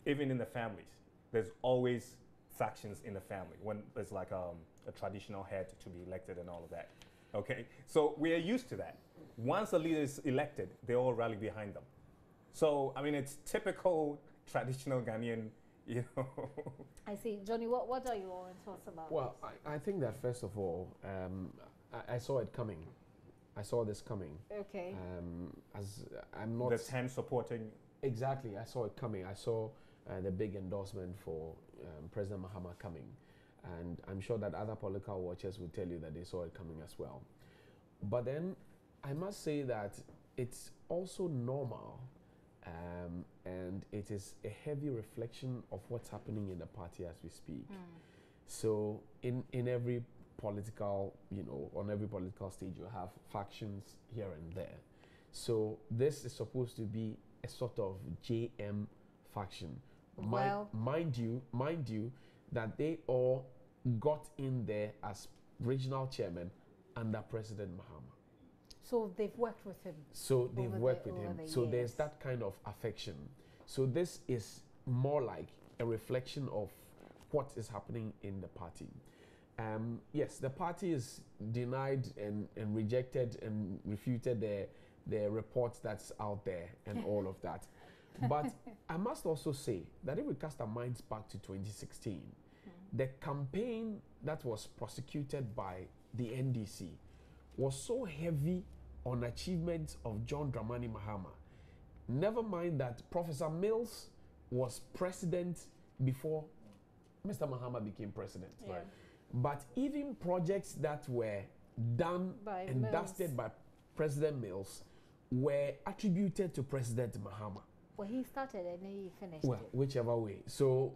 even in the families, there's always factions in the family when there's like a traditional head to be elected and all of that. Okay, so we are used to that. Once a leader is elected, they all rally behind them. So I mean, it's typical traditional Ghanaian, I see, Johnny. What are your thoughts about? Well, I think that first of all, I saw it coming. I saw this coming. Okay. As I'm not the 10 supporting. Exactly, I saw it coming. I saw the big endorsement for President Mahama coming. And I'm sure that other political watchers will tell you that they saw it coming as well. But then I must say that it's also normal and it is a heavy reflection of what's happening in the party as we speak. So in every political, on every political stage you have factions here and there. So this is supposed to be a sort of JM faction. Well, mind you that they all got in there as regional chairman under President Mahama. So they've worked with him. So they've worked with him. So there's that kind of affection. So this is more like a reflection of what is happening in the party. Yes, the party is denied and rejected and refuted the reports that's out there and all of that. But I must also say that if we cast our minds back to 2016, the campaign that was prosecuted by the NDC was so heavy on achievements of John Dramani Mahama. Never mind that Professor Mills was president before Mr. Mahama became president. But even projects that were done and dusted by President Mills were attributed to President Mahama. Well, he started and then he finished. Well, whichever way. So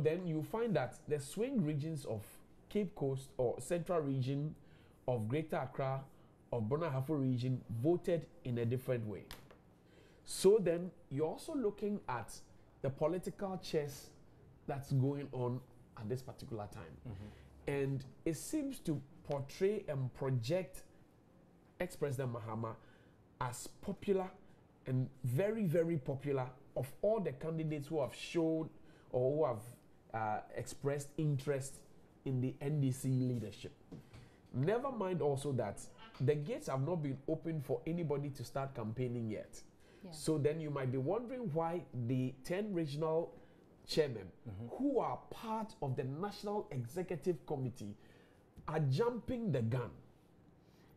then you find that the swing regions of Cape Coast or Central Region, of Greater Accra, of Bonahafo region voted in a different way. So then you're also looking at the political chess that's going on at this particular time. And it seems to portray and project ex-President Mahama as popular and very, very popular of all the candidates who have showed or who have expressed interest in the NDC leadership. Never mind also that the gates have not been opened for anybody to start campaigning yet. So then you might be wondering why the 10 regional chairmen who are part of the National Executive Committee are jumping the gun.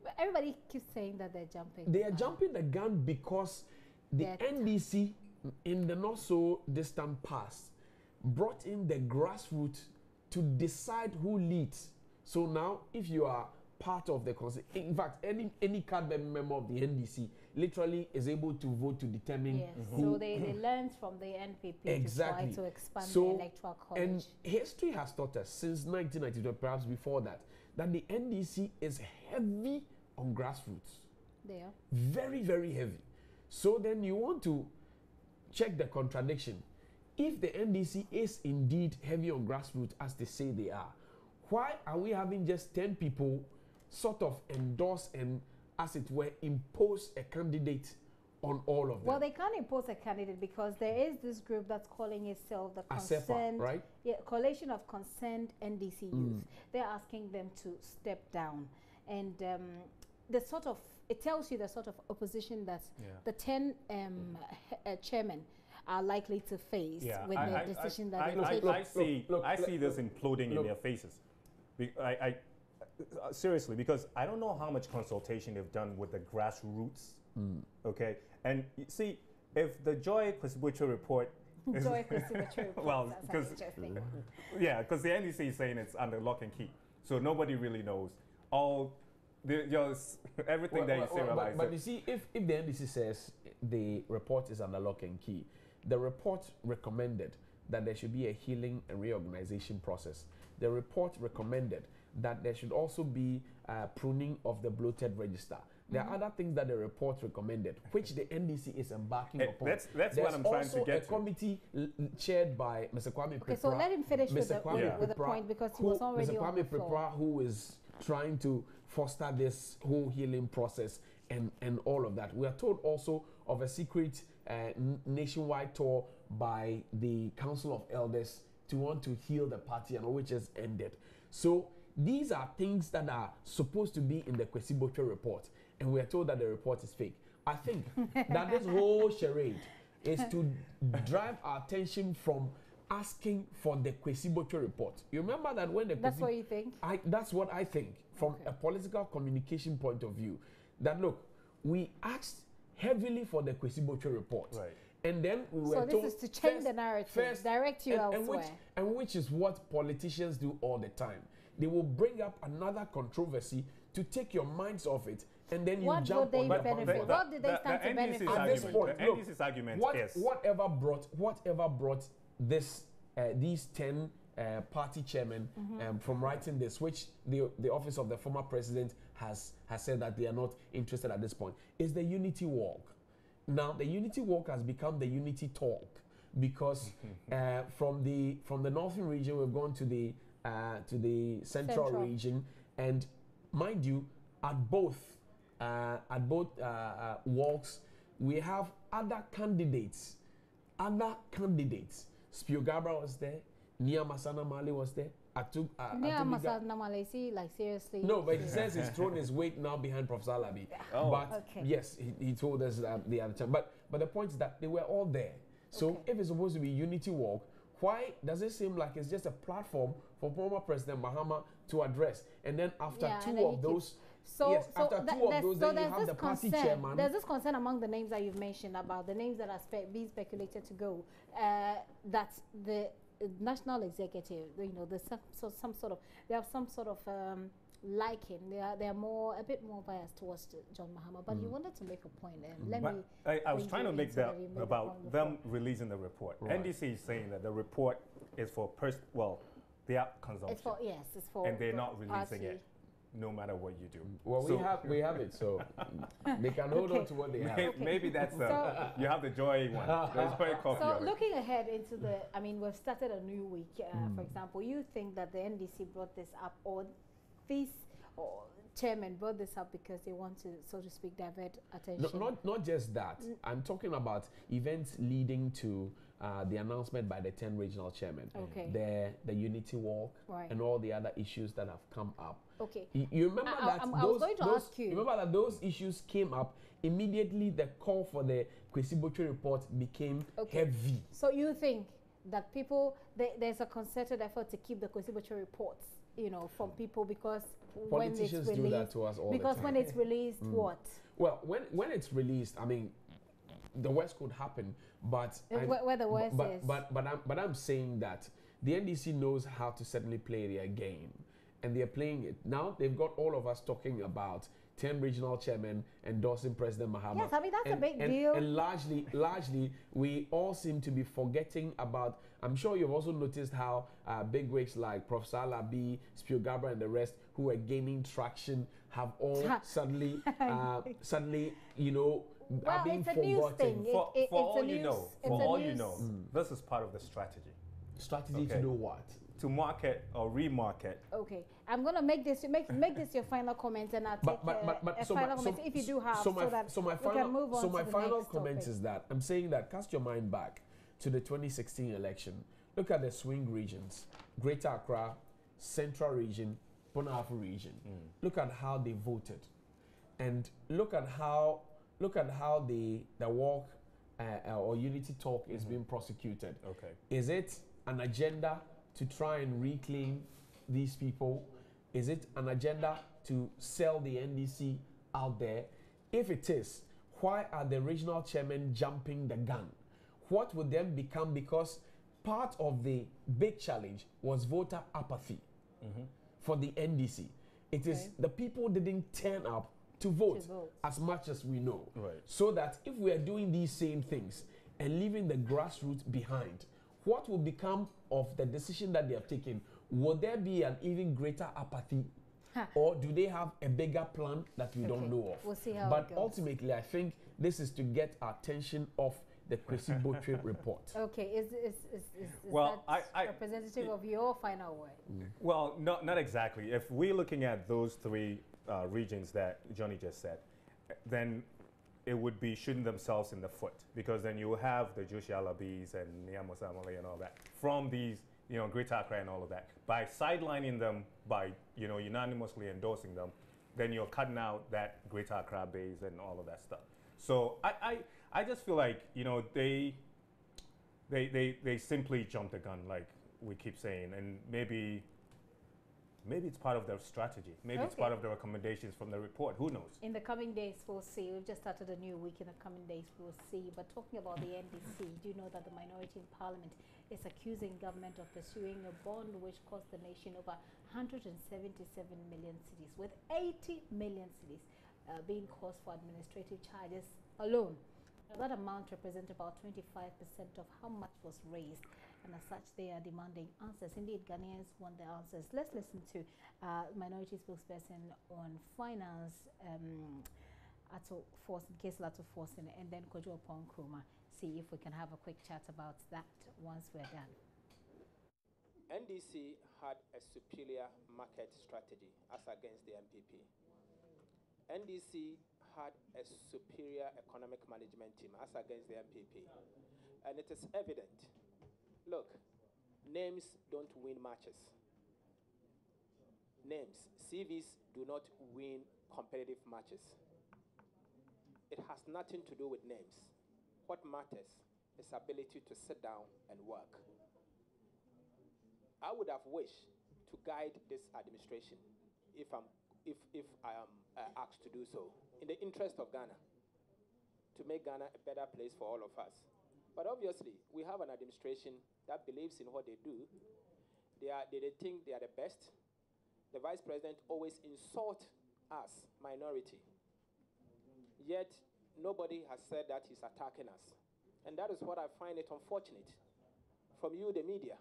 But everybody keeps saying that they're jumping. They are jumping the gun because the NDC in the not so distant past brought in the grassroots to decide who leads. So now if you are part of the in fact any card member of the NDC literally is able to vote to determine who. So they learned from the NPP to try to expand the electoral college. And history has taught us since 1992, perhaps before that the NDC is heavy on grassroots. They are. Very, very heavy. So then you want to check the contradiction. If the NDC is indeed heavy on grassroots as they say they are, why are we having just 10 people sort of endorse and, as it were, impose a candidate on all of them. Well, they can't impose a candidate because there is this group that's calling itself the ASEPA, right? Yeah, Coalition of Concerned NDC Youth. They're asking them to step down, and the sort of, it tells you the sort of opposition that the 10 chairmen are likely to face with the decision that they take. I see this imploding in their faces. Seriously, because I don't know how much consultation they've done with the grassroots. Okay, and you see, if the Joy Kwesibocho report is well, because because the NDC is saying it's under lock and key, so nobody really knows all everything that you say. But you see, if the NDC says the report is under lock and key, the report recommended that there should be a healing and reorganization process. The report recommended that there should also be pruning of the bloated register. There are other things that the report recommended, which the NDC is embarking upon. That's what I'm trying to get to. There's also a committee chaired by Mr. Kwame Prepra. Okay, so let him finish with the point, because he was already on the floor. Mr. Kwame Prepra, who is trying to foster this whole healing process and all of that. We are told also of a secret nationwide tour by the Council of Elders to want to heal the party, and which has ended. So these are things that are supposed to be in the Kwesibocho report, and we are told that the report is fake. I think that this whole charade is to drive our attention from asking for the Kwesibocho report. You remember that when the That's what you think? That's what I think from a political communication point of view. That look, we asked heavily for the Kwesibocho report. Right. And then we were told... So this is to change the narrative, direct you elsewhere. And which is what politicians do all the time. They will bring up another controversy to take your minds off it, and then you jump on that. What did they stand to benefit? At this point, the NDC's argument is... Whatever brought this, these 10 party chairmen from writing this, which the office of the former president has said that they are not interested at this point, is the unity walk. Now, the unity walk has become the unity talk, because from the northern region we've gone to the central region, and mind you, at both walks we have other candidates. Spiogabra was there, Nia Masana Mali was there. Nia Masana Mali, like seriously? No, but he says he's thrown his weight now behind Professor Alabi. But yes, he told us the other time. But the point is that they were all there. So if it's supposed to be unity walk, why does it seem like it's just a platform for former President Mahama to address? And then after two of those, then you have the party chairman. There's this concern among the names that you've mentioned about the names that are being speculated to go. That the national executive, there's some sort of liking. They are a bit more biased towards John Mahama. But you wanted to make a point, and I was trying to make that about them releasing the report. Right. NDC is saying that the report is for their consumption. It's for and they're not releasing it, no matter what you do. Well, we have it, so they can hold on to what they have. Maybe that's you have the Joy one. The Joy coffee. So looking ahead into we've started a new week. For example, you think that the NDC brought this up, or these chairmen brought this up because they want to, so to speak, divert attention? Not just that. I'm talking about events leading to the announcement by the 10 regional chairmen. The unity walk, and all the other issues that have come up. You remember that those issues came up immediately. The call for the Kwesibocho report became heavy. So you think that there's a concerted effort to keep the Kwesibocho reports, from people, because politicians do that to us all the time. Because when it's released, what? Well, when it's released, I mean, the worst could happen, but where the worst is. But I'm saying that the NDC knows how to certainly play their game, and they're playing it. Now they've got all of us talking about 10 regional chairmen endorsing President Mahama. Yes, I mean, that's a big deal. And largely, we all seem to be forgetting about, I'm sure you've also noticed how bigwigs like Professor Alabi, Spiogabra, and the rest who are gaining traction have all suddenly, are being forgotten. For all you know, this is part of the strategy. Strategy to do what? to market or remarket. Okay, I'm gonna make this your final comment, and I'll take a final comment if you do have, so we can move on. So my final comment topic. is that I'm saying that cast your mind back to the 2016 election. Look at the swing regions: Greater Accra, Central Region, Bonafu Region. Look at how they voted, and look at how the walk or unity talk is being prosecuted. Okay, is it an agenda to try and reclaim these people? Is it an agenda to sell the NDC out there? If it is, why are the regional chairmen jumping the gun? What would then become, because part of the big challenge was voter apathy for the NDC. It is the people didn't turn up to vote as much as we know. Right. So that if we are doing these same things and leaving the grassroots behind, what will become of the decision that they have taken? Will there be an even greater apathy? Or do they have a bigger plan that we don't know of? We'll see how but it goes. Ultimately, I think this is to get our attention off the Kwesi Botwe report. Okay, is well, that representative of your final word? Well, not exactly. If we're looking at those three regions that Johnny just said, then it would be shooting themselves in the foot, because then you have the Joshi Alabis and Niamosamale and all that from these, Greater Accra and all of that. By sidelining them, by, unanimously endorsing them, then you're cutting out that Greater Accra base and all of that stuff. So I just feel like, they simply jumped the gun, like we keep saying, and maybe it's part of their strategy. Maybe it's part of the recommendations from the report. Who knows? In the coming days, we'll see. We've just started a new week. In the coming days, we'll see. But talking about the NDC, do you know that the minority in parliament is accusing government of pursuing a bond which cost the nation over 177 million cedis, with 80 million cedis being cost for administrative charges alone. Now, that amount represents about 25% of how much was raised, and as such, they are demanding answers. Indeed, Ghanaians want the answers. Let's listen to minority spokesperson on finance, Ato Forson, Lato Forson, and then Kojo Pong Kruma. See if we can have a quick chat about that once we're done. NDC had a superior market strategy as against the MPP. NDC had a superior economic management team as against the MPP. And it is evident. Look, names don't win matches. Names, CVs do not win competitive matches. It has nothing to do with names. What matters is ability to sit down and work. I would have wished to guide this administration if I am asked to do so, in the interest of Ghana, to make Ghana a better place for all of us. But obviously, we have an administration that believes in what they do. They think they are the best. The vice president always insults us, minority. Yet, nobody has said that he's attacking us. And that is what I find it unfortunate from you, the media,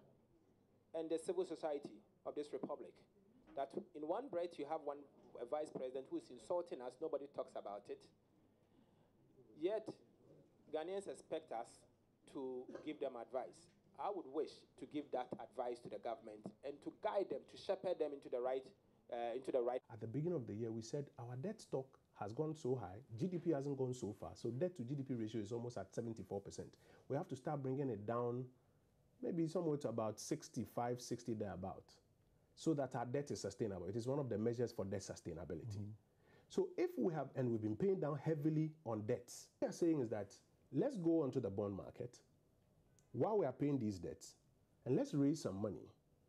and the civil society of this republic. That in one breath you have a vice president who is insulting us, nobody talks about it. Yet, Ghanaians expect us to give them advice. I would wish to give that advice to the government and to guide them, to shepherd them into the right. At the beginning of the year, we said our debt stock has gone so high, GDP hasn't gone so far, so debt to GDP ratio is almost at 74%. We have to start bringing it down, maybe somewhere to about 65, 60 thereabout, so that our debt is sustainable. It is one of the measures for debt sustainability. So if we have, and we've been paying down heavily on debts, what we are saying is that let's go onto the bond market while we are paying these debts, and let's raise some money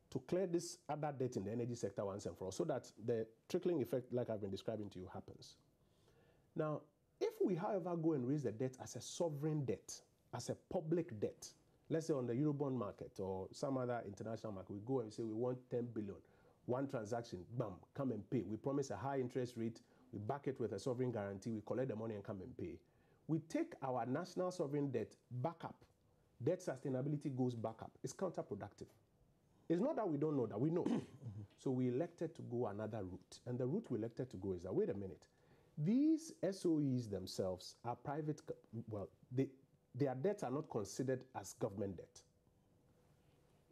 to clear this other debt in the energy sector once and for all, so that the trickling effect, like I've been describing to you, happens. Now, if we, however, go and raise the debt as a sovereign debt, as a public debt, let's say on the Eurobond market or some other international market, we go and say we want 10 billion, one transaction, bam, come and pay. We promise a high interest rate, we back it with a sovereign guarantee, we collect the money and come and pay. We take our national sovereign debt back up. Debt sustainability goes back up. It's counterproductive. It's not that we don't know that, we know. So we elected to go another route. And the route we elected to go is that, wait a minute, these SOEs themselves are private, well, their debts are not considered as government debt.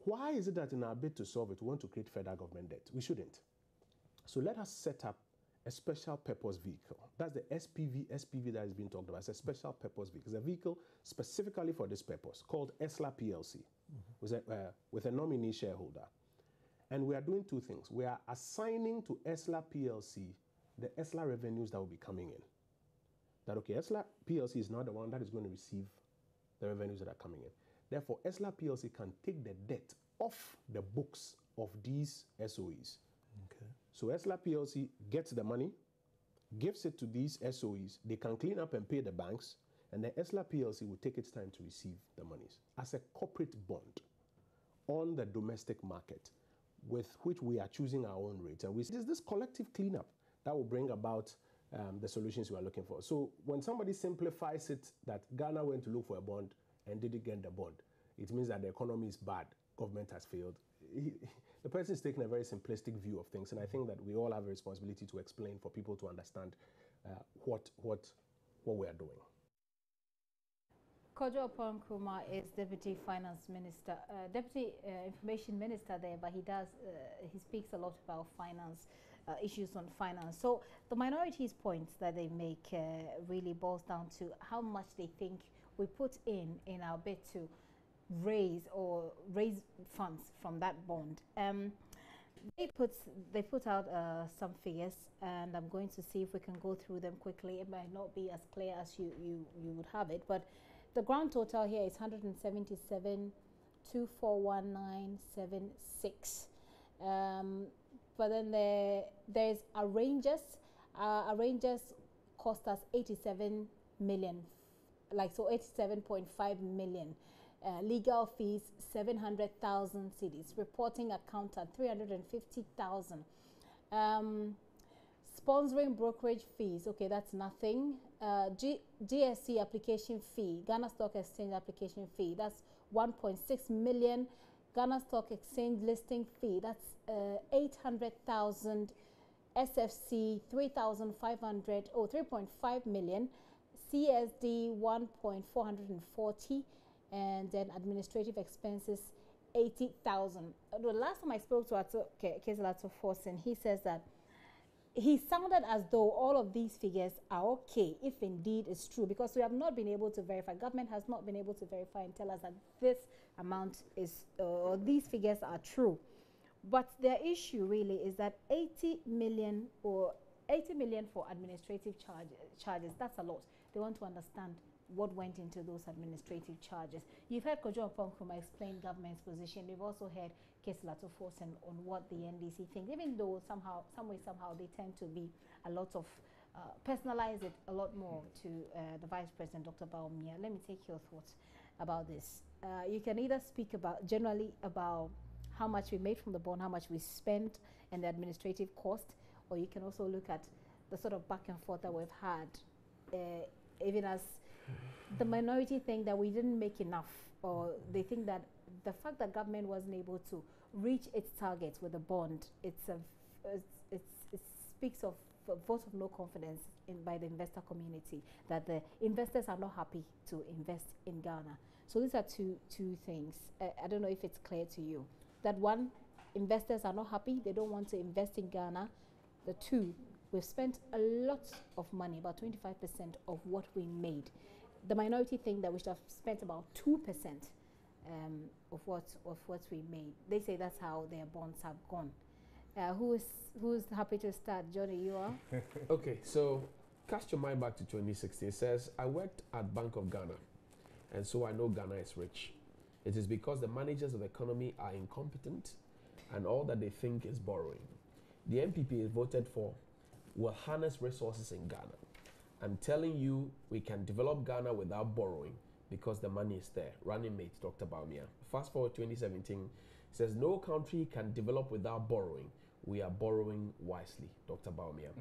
why is it that in our bid to solve it, we want to create federal government debt? We shouldn't. So let us set up a special purpose vehicle. That's the SPV that is being talked about. It's a special purpose vehicle. It's a vehicle specifically for this purpose called ESLA PLC with a nominee shareholder. And we are doing two things. We are assigning to ESLA PLC the ESLA revenues that will be coming in. That, okay, ESLA PLC is not the one that is going to receive the revenues that are coming in. Therefore, ESLA PLC can take the debt off the books of these SOEs. Okay. So ESLA PLC gets the money, gives it to these SOEs, they can clean up and pay the banks, and the ESLA PLC will take its time to receive the monies as a corporate bond on the domestic market, with which we are choosing our own rates. And there's this collective cleanup that will bring about the solutions we are looking for. So when somebody simplifies it that Ghana went to look for a bond and didn't get the bond, it means that the economy is bad, government has failed. The person is taking a very simplistic view of things, and I think that we all have a responsibility to explain for people to understand what we are doing. Kojo Oppong-Nkrumah is Deputy Finance Minister, Deputy Information Minister there, but he speaks a lot about finance, issues on finance. So the minorities' points that they make really boils down to how much they think we put in our bid to raise funds from that bond. They put out some figures, and I'm going to see if we can go through them quickly. It might not be as clear as you would have it, but the grand total here is 177,241,976. But then there's arrangers. Arrangers cost us 87 million, like so 87.5 million. Legal fees 700,000 cedis. Reporting accountant 350,000. Sponsoring brokerage fees, okay, that's nothing. GSC application fee, Ghana Stock Exchange application fee, that's 1.6 million. Ghana Stock Exchange listing fee, that's 800,000. SFC 3,500 or 3.5 million. CSD 1.440, and then administrative expenses 80,000. The last time I spoke to Keselato Forsen, he says that he sounded as though all of these figures are okay, if indeed it's true, because we have not been able to verify. Government has not been able to verify and tell us that this amount is, or these figures are true. But their issue really is that 80 million for administrative charges, that's a lot. They want to understand what went into those administrative charges. You've heard Kojo Oppong-Nkrumah explain government's position. We've also heard Keselato Forsen on what the NDC thinks, even though somehow they tend to be a lot of personalize it a lot more to the Vice President, Dr. Bawumia. Let me take your thoughts about this. You can either speak generally about how much we made from the bond, how much we spent, and the administrative cost, or you can also look at the sort of back and forth that we've had, even as the minority think that we didn't make enough, or they think that the fact that government wasn't able to reach its targets with the bond, it speaks of a vote of no confidence by the investor community, that the investors are not happy to invest in Ghana. So these are two things. I don't know if it's clear to you. That one, investors are not happy, they don't want to invest in Ghana. The two, we've spent a lot of money, about 25% of what we made. The minority think that we should have spent about 2% of what we made. They say that's how their bonds have gone. Who's happy to start? Johnny, you are? Okay, so cast your mind back to 2016. It says, I worked at Bank of Ghana, and so I know Ghana is rich. It is because the managers of the economy are incompetent and all that they think is borrowing. The MPP is voted for will harness resources in Ghana. I'm telling you, we can develop Ghana without borrowing because the money is there. Running mate, Dr. Bawumia. Fast forward 2017, says no country can develop without borrowing. We are borrowing wisely, Dr. Bawumia.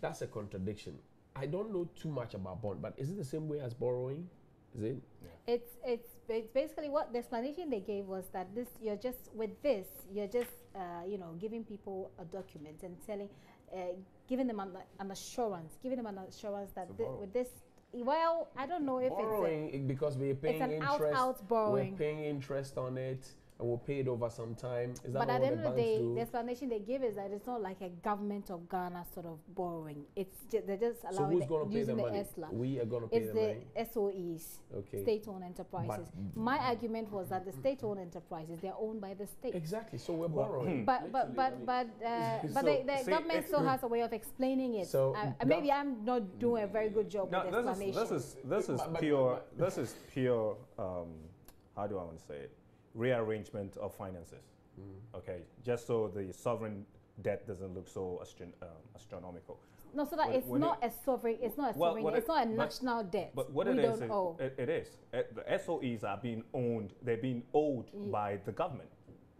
That's a contradiction. I don't know too much about bond, but is it the same way as borrowing? Is it? Yeah. It's basically what the explanation they gave was that you're just giving people a document and giving them an assurance, that with this, well, I don't know if borrowing, it's because we're paying interest. Out borrowing. We're paying interest on it. and we'll pay it over some time. Is that but not at what the end of the banks day, do? the explanation they give is that it's not like a government of Ghana sort of borrowing. It's they're just So allowing who's going to pay the using the money? ESLA. We are going to pay It's the the money. SOEs, Okay. state-owned enterprises. My argument was that the state-owned enterprises, they're owned by the state. Exactly. So we're borrowing. But the government still has a way of explaining it. So maybe I'm not doing a very good job with explanation. This is pure. This is pure. How do I want to say it? Rearrangement of finances. Okay, just so the sovereign debt doesn't look so astronomical. No, so that it's not a sovereign. It's not a sovereign. It's not a national debt. But what we it is, don't owe. it is. The SOEs are being owned. They're being owed by the government.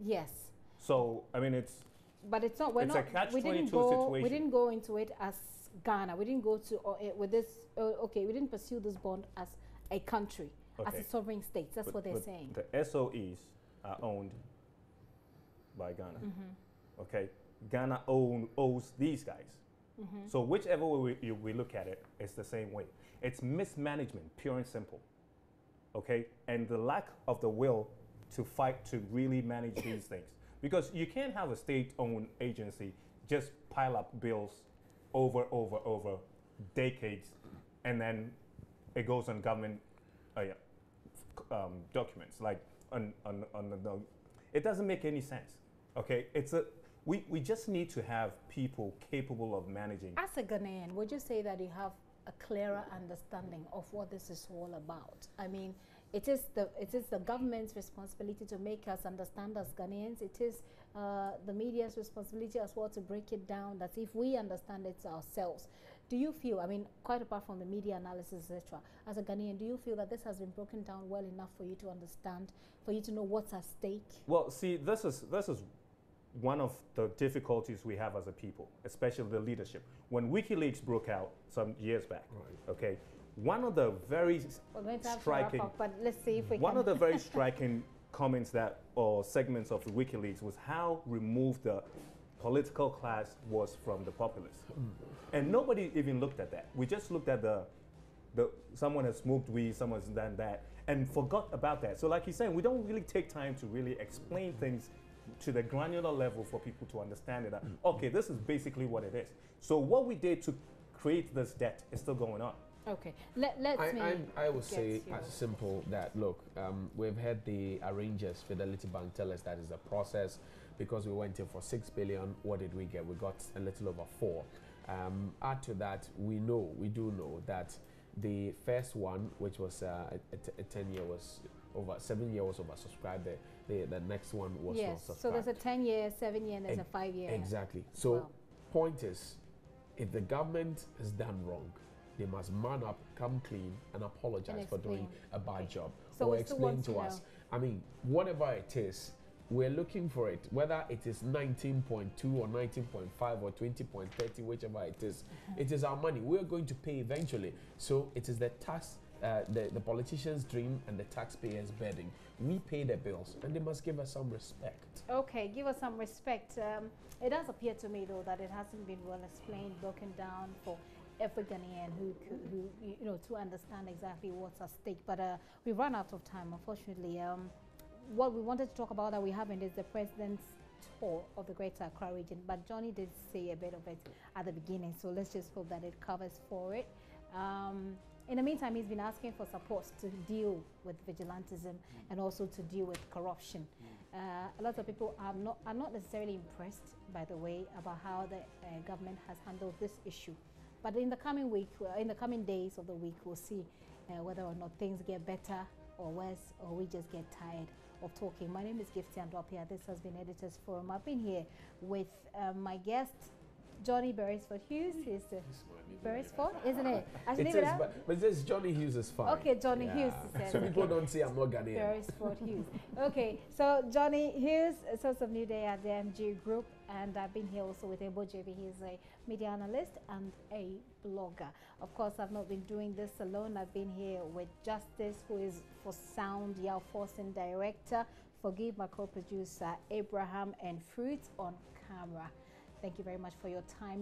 Yes. So I mean, it's. But it's not. We're it's not. a catch-22 situation. We didn't go into it as Ghana. We didn't go to with this. Okay, we didn't pursue this bond as a country, as a sovereign state. That's what they're saying. The SOEs are owned by Ghana. Okay, Ghana owes these guys. So whichever way we look at it, it's the same way. It's mismanagement, pure and simple. Okay, and the lack of the will to fight to really manage these things. Because you can't have a state-owned agency just pile up bills over decades, and then it goes on government documents. Like it doesn't make any sense. Okay, we just need to have people capable of managing. As a Ghanaian, would you say that you have a clearer understanding of what this is all about? I mean, it is the government's responsibility to make us understand as Ghanaians. It is the media's responsibility as well to break it down, that if we understand it ourselves. Do you feel, I mean, quite apart from the media analysis, etc., as a Ghanaian, do you feel that this has been broken down well enough for you to understand, for you to know what's at stake? Well, see, this is one of the difficulties we have as a people, especially the leadership. When WikiLeaks broke out some years back, okay, one of the very striking, but let's see if we one of the very striking comments or segments of WikiLeaks was how removed the political class was from the populace, and nobody even looked at that. We just looked at the someone has smoked weed, someone's done that, and forgot about that. So, like he's saying, we don't really take time to really explain things to the granular level for people to understand it. Okay, this is basically what it is. So what we did to create this debt is still going on. Okay, I would say as simple that, look, we've had the arrangers, Fidelity Bank, tell us that is a process because we went in for 6 billion. What did we get? We got a little over 4. Add to that, we do know that the first one, which was a 10-year, was over 7 years oversubscribed. The next one was not subscribed. So there's a 10-year, 7-year, and there's a 5-year. Exactly. So point is, if the government has done wrong, they must man up, come clean, and apologize for doing a bad job. So or explain to us. I mean, whatever it is, we're looking for it, whether it is 19.2 or 19.5 or 20.30, whichever it is. It is our money. We're going to pay eventually. So it is the tax, the politicians' dream and the taxpayers' burden. We pay the bills, and they must give us some respect. Okay, give us some respect. It does appear to me, though, that it hasn't been well explained, broken down for every Ghanaian who to understand exactly what's at stake. But we've run out of time, unfortunately. What we wanted to talk about that we haven't is the president's tour of the Greater Accra region. But Johnny did say a bit of it at the beginning, so let's just hope that it covers for it. In the meantime, he's been asking for support to deal with vigilantism and also to deal with corruption. A lot of people are not necessarily impressed, by the way, about how the government has handled this issue. But in the coming week, in the coming days of the week, we'll see whether or not things get better or worse, or we just get tired of talking. My name is Gifty Andopia. This has been Editors Forum. I've been here with my guest, Johnny Beresford Hughes. He's Beresford, isn't it? I should leave it out. But this Johnny Hughes is fine. Okay, Johnny Hughes. So people don't say I'm not Ghanaian. Beresford Hughes. Okay, so Johnny Hughes, source of New Day at the MG Group, and I've been here also with Ebo JB. He's a media analyst and a blogger. Of course, I've not been doing this alone. I've been here with Justice, who is for sound, Yao Forcing director. Forgive my co-producer Abraham, and Fruit on camera. Thank you very much for your time.